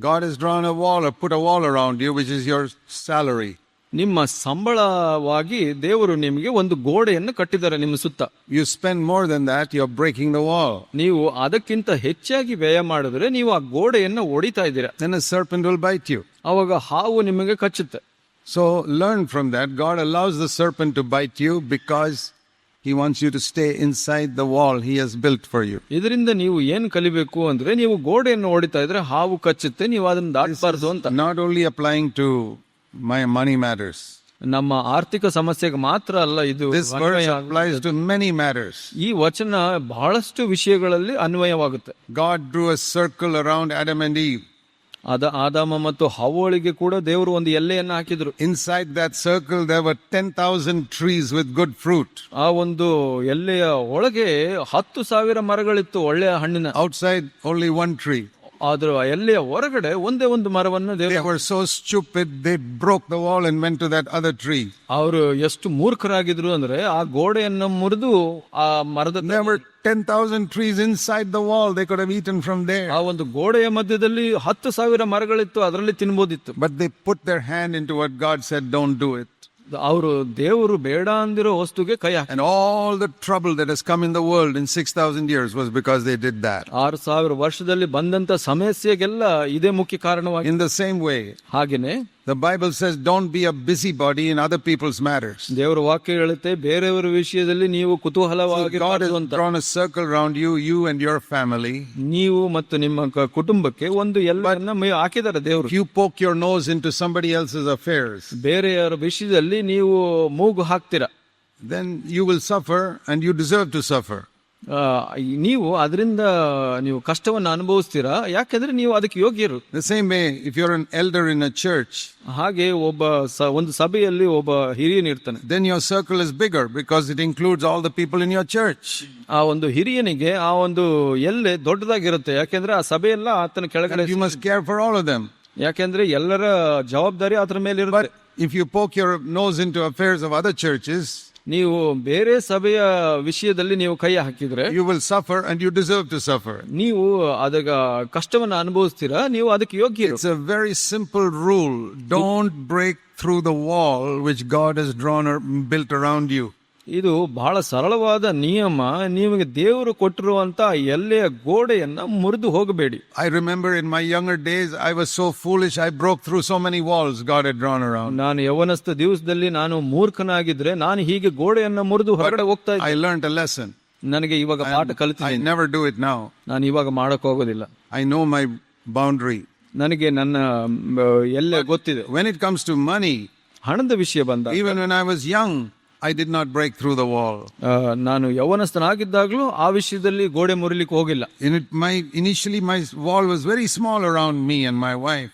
God has drawn a wall or put a wall around you, which is your salary. ನಿಮ್ಮ ಸಂಬಳವಾಗಿ ದೇವರು ನಿಮಗೆ ಒಂದು ಗೋಡೆಯನ್ನು ಕಟ್ಟಿದ್ದಾರೆ ನಿಮ್ಮ ಸುತ್ತ. You spend more than that, you're breaking the wall. ನೀವು ಅದಕ್ಕಿಂತ ಹೆಚ್ಚಾಗಿ ವ್ಯಯ ಮಾಡಿದ್ರೆ ನೀವು ಆ ಗೋಡೆಯನ್ನು ಒಡಿತಾ ಇದ್ದೀರಾ. Then a serpent will bite you. ಅವಾಗ ಹಾವು ನಿಮಗೆ ಕಚ್ಚುತ್ತೆ. So learn from that. God allows the serpent to bite you because He wants you to stay inside the wall He has built for you. ಇದರಿಂದ ನೀವು ಏನು ಕಲಿಬೇಕು ಅಂದ್ರೆ, ನೀವು ಗೋಡೆಯನ್ನು ಹೊಡಿತಾ ಇದ್ರೆ ಹಾವು ಕಚ್ಚುತ್ತೆ, ನೀವು ಅದನ್ನು ದಾಟಬಾರದು ಅಂತ. Not only applying to my money matters. ನಮ್ಮ ಆರ್ಥಿಕ ಸಮಸ್ಯೆಗೆ ಮಾತ್ರ ಅಲ್ಲ ಇದು. This verse applies to many matters. ಈ ವಚನ ಬಹಳಷ್ಟು ವಿಷಯಗಳಲ್ಲಿ ಅನ್ವಯವಾಗುತ್ತೆ. God drew a circle around Adam and Eve. ಆದಾಮ ಮತ್ತು ಹವ್ವಳಿಗೆ ಕೂಡ ದೇವರು ಒಂದು ಎಲ್ಲೆಯನ್ನು ಹಾಕಿದ್ರು. Inside that circle there were 10,000 trees with good fruit. ಆ ಒಂದು ಎಲ್ಲೆಯ ಒಳಗೆ 10,000 ಮರಗಳಿತ್ತು ಒಳ್ಳೆಯ ಹಣ್ಣಿನ. Outside only one tree. ಆದ್ರೆ ಎಲ್ಲೆಯ ಹೊರಗಡೆ ಒಂದೇ ಒಂದು ಮರವನ್ನು They were so stupid they broke the wall and went to that other tree. ಅವರು ಎಷ್ಟು ಮೂರ್ಖರಾಗಿದ್ರು ಅಂದ್ರೆ ಆ ಗೋಡೆಯನ್ನು ಮುರಿದು ಆ ಮರದ. There were 10,000 trees inside the wall. They could have eaten from there. ಆ ಒಂದು ಗೋಡೆಯ ಮಧ್ಯದಲ್ಲಿ 10,000 ಮರಗಳಿತ್ತು, ಅದರಲ್ಲಿ ತಿನ್ಬೋದಿತ್ತು. But they put their hand into what God said, don't do it. ಅವರು ದೇವರು ಬೇಡ ಅಂದಿರೋ ವಸ್ತುಗೆ ಕೈ ಹಾಕಿ And all the trouble that has come in the world in 6,000 years was because they did that. 6,000 ವರ್ಷದಲ್ಲಿ ಬಂದಂತ ಸಮಸ್ಯೆಗೆಲ್ಲ ಇದೇ ಮುಖ್ಯ ಕಾರಣವಾಗಿ. In the same way, ಹಾಗೇನೆ the Bible says, don't be a busybody in other people's matters. ದೇವರ ವಾಕ್ಯ ಹೇಳುತ್ತೆ, ಬೇರೆಯವರ ವಿಷಯದಲ್ಲಿ ನೀವು ಕುತೂಹಲವಾಗಿ God has drawn a circle around you, you and your family. ನೀವು ಮತ್ತು ನಿಮ್ಮ ಕುಟುಂಬಕ್ಕೆ ಒಂದು ಎಲ್ಲರನ್ನ ಹಾಕಿದ್ದಾರೆ ದೇವರು. If you poke your nose into somebody else's affairs, ಬೇರೆಯವರ ವಿಷಯದಲ್ಲಿ ನೀವು ಮೂಗು ಹಾಕ್ತೀರಾ, then you will suffer and you deserve to suffer. ನೀವು ಅದರಿಂದ ನೀವು ಕಷ್ಟವನ್ನು ಅನುಭವಿಸ್ತೀರಾ, ಯಾಕೆಂದ್ರೆ ನೀವು ಅದಕ್ಕೆ ಯೋಗ್ಯರು. The same way, if you're an elder in a church, ಹಾಗೆ ಒಂದು ಸಭೆಯಲ್ಲಿ ಒಬ್ಬ ಹಿರಿಯನಿರ್ತಾನೆ, then your circle is bigger because it includes all the people in your church. ಆ ಒಂದು ಹಿರಿಯನಿಗೆ ಆ ಒಂದು ಎಲ್ಲೆ ದೊಡ್ಡದಾಗಿರುತ್ತೆ, ಯಾಕೆಂದ್ರೆ ಆ ಸಭೆಯೆಲ್ಲ ಆತನ ಕೆಳಗಡೆ. You must care for all of them. ಯಾಕೆಂದ್ರೆ ಎಲ್ಲರ ಜವಾಬ್ದಾರಿ ಅದರ ಮೇಲೆ ಇರುತ್ತೆ. But if you poke your nose into affairs of other churches, ನೀವು ಬೇರೆ ಸಭೆಯ ವಿಷಯದಲ್ಲಿ ನೀವು ಕೈ ಹಾಕಿದ್ರೆ you will suffer and you deserve to suffer. ನೀವು ಅದಕ್ಕೆ ಕಷ್ಟವನ್ನು ಅನುಭವಿಸ್ತೀರಾ, ನೀವು ಅದಕ್ಕೆ ಯೋಗ್ಯ. It's a very simple rule. Don't break through the wall which God has drawn or built around you. ಇದು ಬಹಳ ಸರಳವಾದ ನಿಯಮ. ನಿಮಗೆ ದೇವರು ಕೊಟ್ಟಿರುವಂತ ಎಲ್ಲೆಯ ಗೋಡೆಯನ್ನ ಮುರಿದು ಹೋಗಬೇಡಿ. I remember in my younger days I was so foolish, I broke through so many walls God had drawn around. ನಾನು ಯೌವನಸ್ಥ ದಿವಸದಲ್ಲಿ ನಾನು ಮೂರ್ಖನಾಗಿದ್ರೆ ನಾನು ಹೀಗೆ ಗೋಡೆಯನ್ನ ಮುರಿದು ಹೊರಗಡೆ ಹೋಗ್ತಾ ಇದ್ದೆ. I learned a lesson. ನನಗೆ ಇವಾಗ ಪಾಠ ಕಲಿತಿದ್ದೀನಿ. I never do it now. ನಾನು ಇವಾಗ ಮಾಡಕ್ ಹೋಗೋದಿಲ್ಲ. I know my boundary. ನನಗೆ ನನ್ನ ಎಲ್ಲೆ ಗೊತ್ತಿದೆ. When it comes to money, ಹಣದ ವಿಷಯ ಬಂದಾಗ, even when I was young, I did not break through the wall. ನಾನು ಯೌವನಸ್ಥನಾಗಿದ್ದಾಗಲೂ ಆ ವಿಷಯದಲ್ಲಿ ಗೋಡೆ ಮುರಿಲಿಕ್ಕೆ ಹೋಗಿಲ್ಲ. Initially my wall was very small around me and my wife.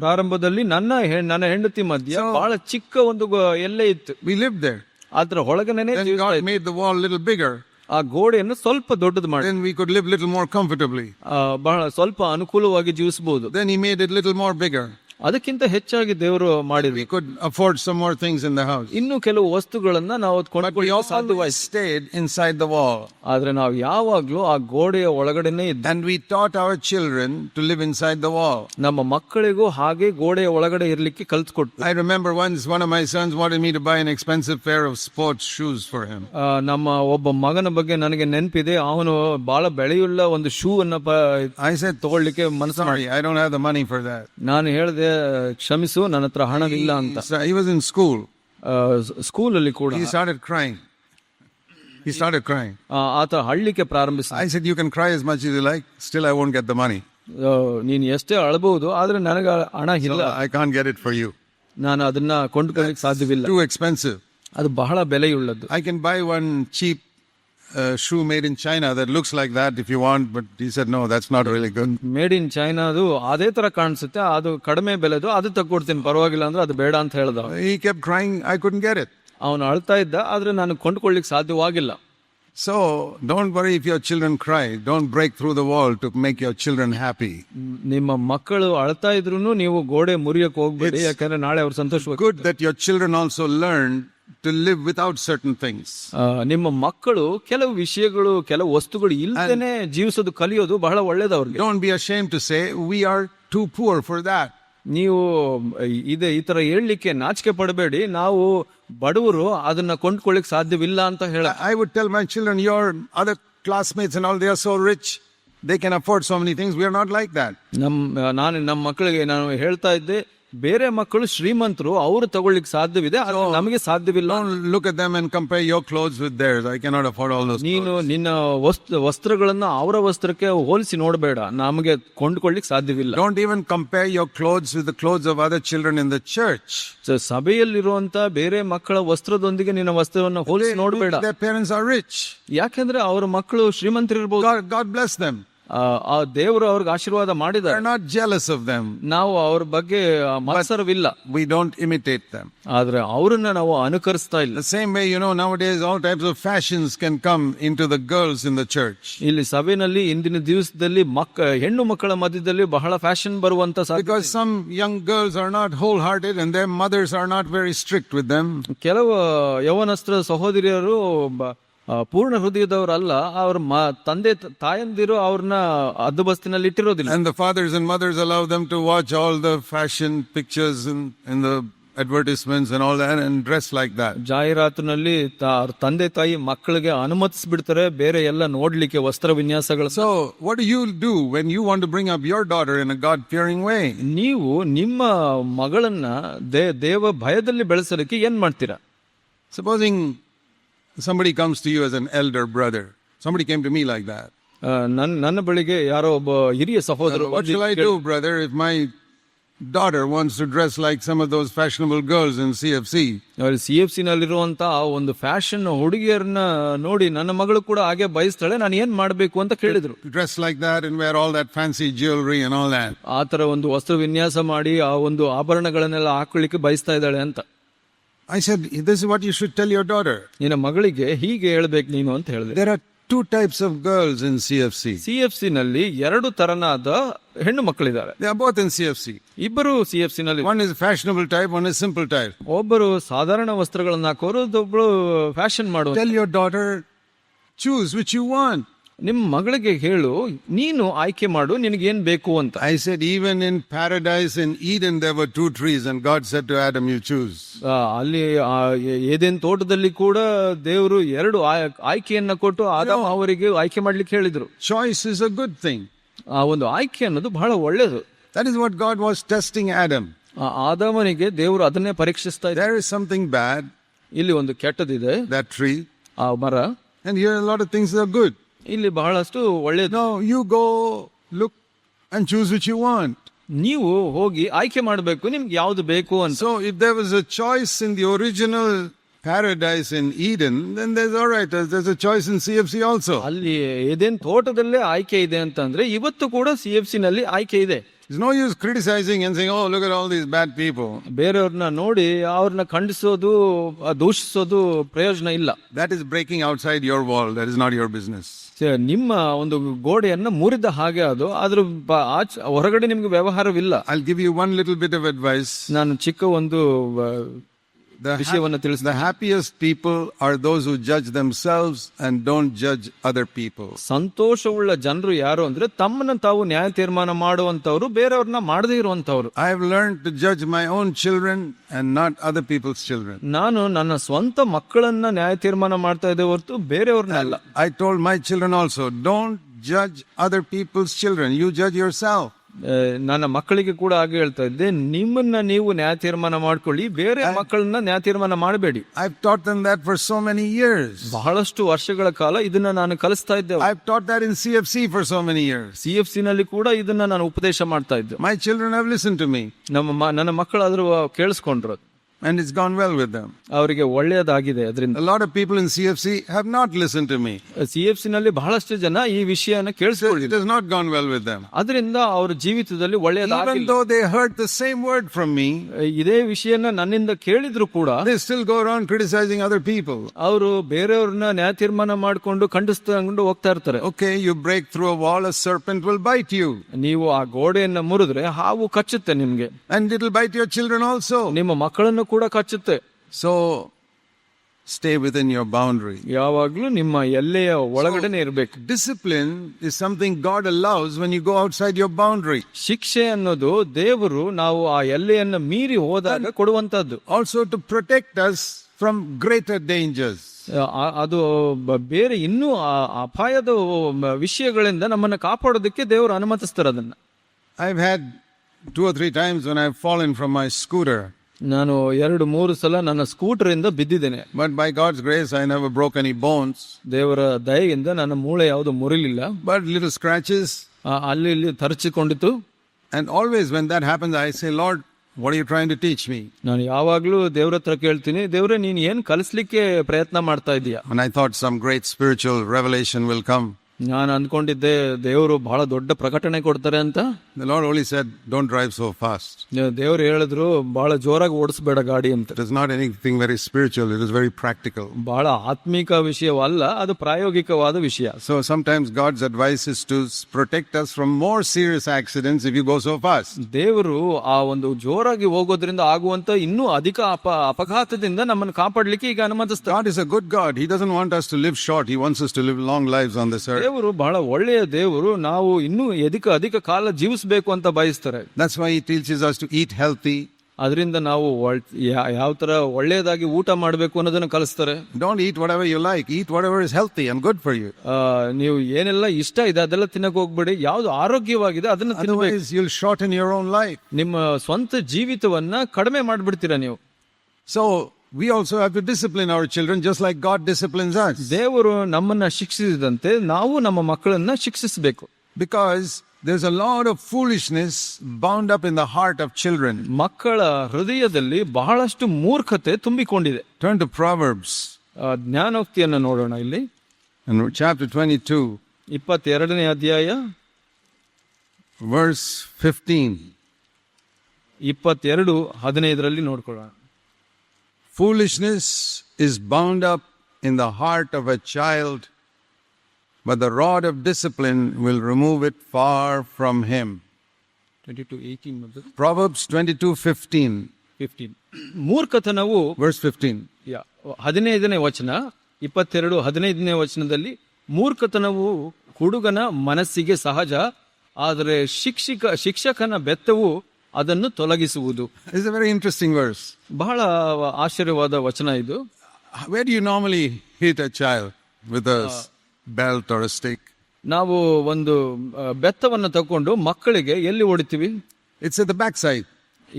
ಪ್ರಾರಂಭದಲ್ಲಿ ನನ್ನ ಹೆಂಡತಿ ಮಧ್ಯ ಬಹಳ ಚಿಕ್ಕ ಒಂದು ಎಲ್ಲೆ ಇತ್ತು. We lived there. ಅದರ ಒಳಗನೆ God made the wall a little bigger. ಆ ಗೋಡೆಯನ್ನು ಸ್ವಲ್ಪ ದೊಡ್ಡದು ಮಾಡಿ, then we could live little more comfortably. ಬಹಳ ಸ್ವಲ್ಪ ಅನುಕೂಲವಾಗಿ ಜೀವಿಸಬಹುದು. Then he made it little more bigger. ಅದಕ್ಕಿಂತ ಹೆಚ್ಚಾಗಿ ದೇವರು ಮಾಡಿದ್ವಿ. We could afford some more things in the house. ಇನ್ನು ಕೆಲವು ವಸ್ತುಗಳನ್ನ ನಾವು ಕೊಂಡುಕೊಳ್ಳಲು ಸಾಧ್ಯವಾಯಿತು. Stayed inside the wall. ಆದ್ರೆ ನಾವು ಯಾವಾಗ್ಲೂ ಆ ಗೋಡೆಯ ಒಳಗಡೆನೆ ಇದ್ದ. And we taught our children to live inside the wall. ನಮ್ಮ ಮಕ್ಕಳಿಗೂ ಹಾಗೆ ಗೋಡೆಯ ಒಳಗಡೆ ಇರ್ಲಿಕ್ಕೆ ಕಲ್ತ್ಕೊಟ್ಟು. I remember once one of my sons wanted me to buy an expensive pair of sports shoes for him. ನಮ್ಮ ಒಬ್ಬ ಮಗನ ಬಗ್ಗೆ ನನಗೆ ನೆನಪಿದೆ. ಅವನು ಬಹಳ ಬೆಳೆಯುಳ್ಳ ಒಂದು ಶೂ ಅನ್ನ I said ತಗೊಳ್ಳಿಕ್ಕೆ ಮನಸ್ಸು ಮಾಡಿ, I don't have the money for that. ನಾನು ಹೇಳಿದೆ, ಕ್ಷಮಿಸು, ನನ್ನ ಹತ್ರ ಹಣವಿಲ್ಲ ಅಂತ. He was in school. ಸ್ಕೂಲಲ್ಲಿ ಕೂಡ He started crying. ಆತ ಹಳ್ಳಿಕ್ಕೆ ಪ್ರಾರಂಭಿಸಿದ. I said, you can cry as much as you like, still I won't get the money. ನೀನು ಎಷ್ಟೇ ಅಳಬಹುದು, ಆದ್ರೆ ನನಗೆ ಹಣ ಇಲ್ಲ. I can't get it for you. ನಾನು ಅದನ್ನ ಕೊಂಡುಕೊಳ್ಳಕ್ಕೆ ಸಾಧ್ಯವಿಲ್ಲ. Too expensive. ಅದು ಬಹಳ ಬೆಲೆಯುಳ್ಳದ್ದು. I can buy one cheap shoe made in China that looks like that if you want, but he said no, that's not really good. Made in ಚೈನಾದು ಅದೇ ತರ ಕಾಣಿಸುತ್ತೆ, ಅದು ಕಡಿಮೆ ಬೆಲೆದು, ಅದು ತಗೊಡ್ತೀನಿ, ಪರವಾಗಿಲ್ಲ ಅಂದ್ರೆ ಅದು ಬೇಡ ಅಂತ ಹೇಳ್ದ. He kept crying, I couldn't get it. ಅವನು ಅಳ್ತಾ ಇದ್ದ, ಆದ್ರೆ ನಾನು ಕೊಂಡುಕೊಳ್ಳಿಕ್ಕೆ ಸಾಧ್ಯವಾಗಿಲ್ಲ. So don't worry if your children cry. Don't break through the wall to make your children happy. ನಿಮ್ಮ ಮಕ್ಕಳು ಅಳ್ತಾ ಇದ್ರೂನು ನೀವು ಗೋಡೆ ಮುರಿಯಕ್ಕೆ ಹೋಗ್ಬೇಡಿ, ಯಾಕಂದ್ರೆ ನಾಳೆ ಅವ್ರು ಸಂತೋಷವಾಗಿ. Good that your children also learn to live without certain things. ನಿಮ್ಮ ಮಕ್ಕಳು ಕೆಲವು ವಿಷಯಗಳು, ಕೆಲವು ವಸ್ತುಗಳು ಇಲ್ಲದೇನೆ ಜೀವಿಸೋದು ಕಲಿಯೋದು ಬಹಳ ಒಳ್ಳೇದು ಅವ್ರಿಗೆ. Don't be ashamed to say we are too poor for that. ನೀವು ಈ ತರ ಹೇಳಲಿಕ್ಕೆ ನಾಚಿಕೆ ಪಡಬೇಡಿ. ನಾವು ಬಡವರು, ಅದನ್ನ ಕೊಂಡ್ಕೊಳ್ಳಿಕ್ ಸಾಧ್ಯವಿಲ್ಲ ಅಂತ ಹೇಳ. I would tell my children, your other classmates and all, they are so rich, they can afford so many things. We are not like that. ನಮ್ಮ ಮಕ್ಕಳಿಗೆ ನಾನು ಹೇಳ್ತಾ ಇದ್ದೆ, ಬೇರೆ ಮಕ್ಕಳು ಶ್ರೀಮಂತರು, ಅವರು ತಗೊಳ್ಳಿಕ್ಕೆ ಸಾಧ್ಯವಿದೆ, ನಮಗೆ ಸಾಧ್ಯವಿಲ್ಲ. Don't look at them and compare your clothes with theirs. I cannot afford all those. ನೀನು ನಿನ್ನ ವಸ್ತ್ರಗಳನ್ನ ಅವರ ವಸ್ತ್ರಕ್ಕೆ ಹೋಲಿಸಿ ನೋಡಬೇಡ, ನಮಗೆ ಕೊಂಡುಕೊಳ್ಳಿಕ್ಕೆ ಸಾಧ್ಯವಿಲ್ಲ. Don't even compare your clothes with the clothes of other children in the church. ಸಭೆಯಲ್ಲಿರುವಂತ ಬೇರೆ ಮಕ್ಕಳ ವಸ್ತ್ರದೊಂದಿಗೆ ನಿನ್ನ ವಸ್ತ್ರವನ್ನು ಹೋಲಿಸಿ ನೋಡಬೇಡ. Their parents are rich. ಯಾಕೆಂದ್ರೆ ಅವರ ಮಕ್ಕಳು ಶ್ರೀಮಂತರಿರಬಹುದು. God bless them. ಆ ದೇವರು ಅವ್ರಿಗೆ ಆಶೀರ್ವಾದ ಮಾಡಿದ್ದಾರೆ. We are not jealous of them. ನಾವು ಅವ್ರ ಬಗ್ಗೆ ಮತ್ಸರವಿಲ್ಲ. We don't imitate them. ಆದ್ರೆ ಅವರನ್ನ ನಾವು ಅನುಕರಿಸ್ತಾ ಇಲ್ಲ. The same way, nowadays all types of fashions can come into the girls in the church. ಇಲ್ಲಿ ಸಭೆಯಲ್ಲಿ ಇಂದಿನ ದಿವಸದಲ್ಲಿ ಹೆಣ್ಣು ಮಕ್ಕಳ ಮಧ್ಯದಲ್ಲಿ ಬಹಳ ಫ್ಯಾಷನ್ ಬರುವಂತ, because some young girls are not wholehearted and their mothers are not very strict with them. ಕೆಲವು ಯೌವನಸ್ಥ ಸಹೋದರಿಯರು ಪೂರ್ಣ ಹೃದಯದವರಲ್ಲ, ಅವ್ರ ತಂದೆ ತಾಯಂದಿರು ಅವ್ರನ್ನ ಹದ್ದುಬಸ್ತಿನಲ್ಲಿ ಇಟ್ಟಿರೋದಿಲ್ಲ. And the fathers and mothers allow them to watch all the fashion pictures in the advertisements and all that and dress like that. ಜಾಹೀರಾತಿನಲ್ಲಿ ತಂದೆ ತಾಯಿ ಮಕ್ಕಳಿಗೆ ಅನುಮತಿಸ್ಬಿಡ್ತಾರೆ ಬೇರೆ ಎಲ್ಲ ನೋಡ್ಲಿಕ್ಕೆ ವಸ್ತ್ರ ವಿನ್ಯಾಸಗಳು. So what do when you want to bring up your daughter in a God-fearing way? ನೀವು ನಿಮ್ಮ ಮಗಳನ್ನ ದೇವ ಭಯದಲ್ಲಿ ಬೆಳೆಸಲಿಕ್ಕೆ ಏನ್ ಮಾಡ್ತೀರಾ? Supposing somebody comes to you as an elder brother. Somebody came to me like that. ನನ್ನ ಬಳಿಗೆ ಯಾರೋ ಒಬ್ಬ ಹಿರಿಯ ಸಹೋದರ, What shall I do, brother, if my daughter wants to dress like some of those fashionable girls in CFC? CFC ನಲ್ಲಿರುವಂತ ಒಂದು fashion ಹುಡುಗಿಯರನ್ನ ನೋಡಿ ನನ್ನ ಮಗಳು ಕೂಡ ಹಾಗೆ ಬಯಸ್ತಾಳೆ, ನಾನು ಏನ್ ಮಾಡ್ಬೇಕು ಅಂತ ಕೇಳಿದ್ರು. Dress like that and wear all that fancy jewelry and all that. ಆ ತರ ಒಂದು ವಸ್ತ್ರ ವಿನ್ಯಾಸ ಮಾಡಿ ಆ ಒಂದು ಆಭರಣಗಳನ್ನೆಲ್ಲ ಹಾಕೊಳ್ಳಿಕ್ಕೆ ಬಯಸ್ತಾ ಇದ್ದಾಳೆ ಅಂತ. I said, this is what you should tell your daughter. ನಿನ್ನ ಮಗಳಿಗೆ ಹೀಗೆ ಹೇಳ್ಬೇಕು ನೀನು ಅಂತ ಹೇಳಿದೆ. There are two types of girls in CFC. CFC ನಲ್ಲಿ ಎರಡು ತರನಾದ ಹೆಣ್ಣು ಮಕ್ಕಳಿದ್ದಾರೆ. They are both in CFC. ಇಬ್ಬರು CFC ನಲ್ಲಿ. One is fashionable type, one is simple type. ಒಬ್ಬರು ಸಾಧಾರಣ ವಸ್ತ್ರಗಳನ್ನ ಹಾಕೋರು, ಒಬ್ಬರು ಫ್ಯಾಷನ್ ಮಾಡುವ. Tell your daughter, choose which you want. ನಿಮ್ಮ ಮಗಳಿಗೆ ಹೇಳು, ನೀನು ಆಯ್ಕೆ ಮಾಡು, ನಿನಗೇನ್ ಬೇಕು ಅಂತ. I said, even in paradise in Eden there were two trees and God said to Adam, you choose. ಅಲ್ಲಿ ಏದೇನ್ ತೋಟದಲ್ಲಿ ಕೂಡ ದೇವರು ಎರಡು ಆಯ್ಕೆಯನ್ನ ಕೊಟ್ಟು ಆದಾಮ ಅವರಿಗೆ ಆಯ್ಕೆ ಮಾಡ್ಲಿಕ್ಕೆ ಹೇಳಿದ್ರು. Choice is a good thing. ಆ ಒಂದು ಆಯ್ಕೆ ಅನ್ನೋದು ಬಹಳ ಒಳ್ಳೆಯದು. That is what God was testing Adam. ಆದಾಮನಿಗೆ ದೇವರು ಅದನ್ನೇ ಪರೀಕ್ಷಿಸ್ತಾ ಇದ್ದಾರೆ. There is something bad. ಇಲ್ಲಿ ಒಂದು ಕೆಟ್ಟದಿದೆ, that tree. ಆ ಮರ. And here a lot of things are good. ಇಲ್ಲಿ ಬಹಳಷ್ಟು ಒಳ್ಳೆಯದು. No, you go look and choose what you want. ನೀವು ಹೋಗಿ ಆಯ್ಕೆ ಮಾಡಬೇಕು, ನಿಮ್ಗೆ ಯಾವ್ದು ಬೇಕು ಅಂತ. So if there was a choice in the original paradise in Eden, then there's a choice in CFC also. ಅಲ್ಲಿ ಏದೇನ್ ತೋಟದಲ್ಲೇ ಆಯ್ಕೆ ಇದೆ ಅಂತಂದ್ರೆ ಇವತ್ತು ಕೂಡ CFC ನಲ್ಲಿ ಆಯ್ಕೆ ಇದೆ. It's no use criticizing and saying, oh, look at all these bad people. ಬೇರೆಯವ್ರನ್ನ ನೋಡಿ ಅವ್ರನ್ನ ಖಂಡಿಸೋದು, ದೂಷಿಸೋದು ಪ್ರಯೋಜನ ಇಲ್ಲ. That is breaking outside your wall. That is not your business. ನಿಮ್ಮ ಒಂದು ಗೋಡೆಯನ್ನ ಮುರಿದ ಹಾಗೆ ಅದು, ಅದ್ರ ಹೊರಗಡೆ ನಿಮ್ಗೆ ವ್ಯವಹಾರವಿಲ್ಲ. I'll give you one little bit of advice. ನಾನು ಚಿಕ್ಕ ಒಂದು ವಿಷಯವನ್ನು ತಿಳಿಸಿದೆ. The happiest people are those who judge themselves and don't judge other people. ಸಂತೋಷವುಳ್ಳ ಜನರು ಯಾರು ಅಂದ್ರೆ ತಮ್ಮನ್ನ ತಾವು ನ್ಯಾಯ ತೀರ್ಮಾನ ಮಾಡುವಂತವ್ರು, ಬೇರೆಯವ್ರನ್ನ ಮಾಡದೇ ಇರುವಂತವ್ರು. I have learned to judge my own children and not other people's children. ನಾನು ನನ್ನ ಸ್ವಂತ ಮಕ್ಕಳನ್ನ ನ್ಯಾಯ ತೀರ್ಮಾನ ಮಾಡ್ತಾ ಇದ್ದೆ ಹೊರತು ಬೇರೆಯವ್ರನ್ನ ಅಲ್ಲ. I told my children also, don't judge other people's children. You judge yourself. ನನ್ನ ಮಕ್ಕಳಿಗೆ ಕೂಡ ಹಾಗೆ ಹೇಳ್ತಾ ಇದ್ದೆ, ನಿಮ್ಮನ್ನ ನೀವು ನ್ಯಾಯ ತೀರ್ಮಾನ ಮಾಡ್ಕೊಳ್ಳಿ, ಬೇರೆ ಮಕ್ಕಳನ್ನ ನ್ಯಾಯ ತೀರ್ಮಾನ ಮಾಡಬೇಡಿ. I've taught them that for so many years. ಬಹಳಷ್ಟು ವರ್ಷಗಳ ಕಾಲ ಇದನ್ನ ನಾನು ಕಲಿಸ್ತಾ ಇದ್ದೆ. I've taught that in CFC for so many years. CFC ನಲ್ಲಿ ಕೂಡ ಇದನ್ನ ನಾನು ಉಪದೇಶ ಮಾಡ್ತಾ ಇದ್ದೆ. My children have listened to me. ನನ್ನ ಮಕ್ಕಳು ಅದ್ರ ಕೇಳಿಸ್ಕೊಂಡ್ರು. And it's gone well with them. ಅವರಿಗೆ ಒಳ್ಳೆಯದಾಗಿದೆ ಅದರಿಂದ. A lot of people in CFC have not listened to me. CFC ನಲ್ಲಿ ಬಹಳಷ್ಟು ಜನ ಈ ವಿಷಯನ ಕೇಳಿಸಿಕೊಳ್ಳಿಲ್ಲ. It has not gone well with them. ಅದರಿಂದ ಅವರ ಜೀವಿತದಲ್ಲಿ ಒಳ್ಳೆಯದಾಗಿಲ್ಲ. Even though they heard the same word from me, ಇದೇ ವಿಷಯನ ನನ್ನಿಂದ ಕೇಳಿದ್ರು ಕೂಡ they still go around criticizing other people. ಅವರು ಬೇರೆಯವ್ರನ್ನ ನ್ಯಾಯ ತೀರ್ಮಾನ ಮಾಡಿಕೊಂಡು ಖಂಡಿಸ್ಕೊಂಡು ಹೋಗ್ತಾ ಇರ್ತಾರೆ. Okay, you break through a wall, a serpent will bite you. ನೀವು ಆ ಗೋಡೆಯನ್ನ ಮುರಿದ್ರೆ ಹಾವು ಕಚ್ಚುತ್ತೆ ನಿಮ್ಗೆ. And it will bite your children also. ನಿಮ್ಮ ಮಕ್ಕಳನ್ನು ಕೂಡ ಕಚ್ಚುತ್ತೆ. So stay within your boundary. ಯಾವಾಗ್ಲೂ ನಿಮ್ಮ ಎಲ್ಲೆಯ ಒಳಗಡೆನೆ ಇರಬೇಕು. Discipline is something God allows when you go outside your boundary. ಶಿಕ್ಷೆ ಅನ್ನೋದು ದೇವರು ನಾವು ಆ ಎಲ್ಲೆಯನ್ನ ಮೀರಿ ಹೋದಾಗ ಕೊಡುವಂತದ್ದು. Also to protect us from greater dangers. ಅದು ಬೇರೆ ಇನ್ನೂ ಅಪಾಯದ ವಿಷಯಗಳಿಂದ ನಮ್ಮನ್ನ ಕಾಪಾಡೋದಕ್ಕೆ ದೇವರು ಅನುಮತಿಸ್ತಾರೆ ಅದನ್ನ. I've had 2 or 3 times when I've fallen from my scooter. ನಾನು 2-3 ಸಲ ನನ್ನ ಸ್ಕೂಟರ್ ಇಂದ ಬಿದ್ದಿದ್ದೇನೆ. But by God's grace I never broke any bones. ದೇವರ ದಯೆಯಿಂದ ನನ್ನ ಮೂಳೆ ಯಾವುದು ಮುರಿಲಿಲ್ಲ. But little scratches. ಅಲ್ಲಿ ಇಲ್ಲಿ ತರಚಿಕೊಂಡಿತು. And always when that happens I say, Lord, what are you trying to teach me? ನಾನು ಯಾವಾಗ್ಲೂ ದೇವರ ಹತ್ರ ಕೇಳ್ತೀನಿ, ದೇವರೇ ನೀನು ಏನ್ ಕಲಿಸ್ಲಿಕ್ಕೆ ಪ್ರಯತ್ನ ಮಾಡ್ತಾ ಇದೀಯಾ? And I thought some great spiritual revelation will come. ನಾನು ಅನ್ಕೊಂಡಿದ್ದೆ ದೇವರು ಬಹಳ ದೊಡ್ಡ ಪ್ರಕಟಣೆ ಕೊಡ್ತಾರೆ ಅಂತ. The Lord only said, don't drive so fast. ದೇವರು ಹೇಳಿದ್ರು ಬಹಳ ಜೋರಾಗಿ ಓಡಿಸಬೇಡ ಗಾಡಿ ಅಂತ. It is not anything very spiritual, it is very practical. ಬಹಳ ಆತ್ಮಿಕ ವಿಷಯವಲ್ಲ, ಅದು ಪ್ರಾಯೋಗಿಕವಾದ ವಿಷಯ. So sometimes God's advice is to protect us from more serious accidents if you go so fast. ದೇವರು ಆ ಒಂದು ಜೋರಾಗಿ ಹೋಗೋದ್ರಿಂದ ಆಗುವಂತ ಇನ್ನೂ ಅಧಿಕ ಅಪಘಾತದಿಂದ ನಮ್ಮನ್ನು ಕಾಪಾಡಲಿಕ್ಕೆ ಈಗ ಅನುಮತಿಸ್ತಾರೆ. God is a good God. He doesn't want us to live short. He wants us to live long lives on this earth. ದೇವರು ಬಹಳ ಒಳ್ಳೆಯ ದೇವರು, ನಾವು ಇನ್ನೂ ಅಧಿಕ ಕಾಲ ಜೀವಿಸಬೇಕು ಅಂತ ಬಯಸ್ತಾರೆ. That's why he teaches us to eat healthy, ಅದರಿಂದ ನಾವು ಯಾವ ತರ ಒಳ್ಳೆಯದಾಗಿ ಊಟ ಮಾಡಬೇಕು ಅನ್ನೋದನ್ನ ಕಲಿಸ್ತಾರೆ. Don't eat whatever you like. Eat whatever is healthy and good for you. ನೀವು ಏನೆಲ್ಲ ಇಷ್ಟ ಇದೆ ಅದೆಲ್ಲ ತಿನ್ನಕ್ ಹೋಗ್ಬೇಡಿ, ಯಾವ್ದು ಆರೋಗ್ಯವಾಗಿದೆ ಅದನ್ನ ತಿನ್ನಬೇಕು. Otherwise, you'll shorten your own life. ನಿಮ್ಮ ಸ್ವಂತ ಜೀವಿತವನ್ನ ಕಡಿಮೆ ಮಾಡ್ಬಿಡ್ತೀರಾ ನೀವು. So we also have to discipline our children just like God disciplines us. ದೇವರು ನಮ್ಮನ್ನ ಶಿಕ್ಷಿಸಿದಂತೆ ನಾವು ನಮ್ಮ ಮಕ್ಕಳನ್ನ ಶಿಕ್ಷಿಸಬೇಕು. Because there's a lot of foolishness bound up in the heart of children. ಮಕ್ಕಳ ಹೃದಯದಲ್ಲಿ ಬಹಳಷ್ಟು ಮೂರ್ಖತೆ ತುಂಬಿಕೊಂಡಿದೆ. Turn to Proverbs. ಜ್ಞಾನೋಕ್ತಿಯನ್ನು ನೋಡೋಣ ಇಲ್ಲಿ. In chapter 22, 22ನೇ ಅಧ್ಯಾಯ verse 15. 22:15 ನೋಡ್ಕೊಳ್ಳೋಣ. Foolishness is bound up in the heart of a child, but the rod of discipline will remove it far from him. 22:18 Proverbs 22:15. 15. ಮೂರ್ಖತನವು Verse 15. 15ನೇ ವಚನ, 22:15ನೇ ವಚನದಲ್ಲಿ ಮೂರ್ಖತನವು ಹುಡುಗನ ಮನಸ್ಸಿಗೆ ಸಹಜ, ಆದರೆ ಶಿಕ್ಷಕನ ಬೆತ್ತವು ಅದನ್ನು ತೊಲಗಿಸುವುದು. It's a very interesting verse. ಬಹಳ ಆಶ್ಚರ್ಯವಾದ ವಚನ ಇದು. Where do you normally hit a child? With a belt or a stick? ನಾವು ಒಂದು ಬೆತ್ತವನ್ನು ತಕೊಂಡು ಮಕ್ಕಳಿಗೆ ಎಲ್ಲಿ ಹೊಡಿತೀವಿ? It's at the backside.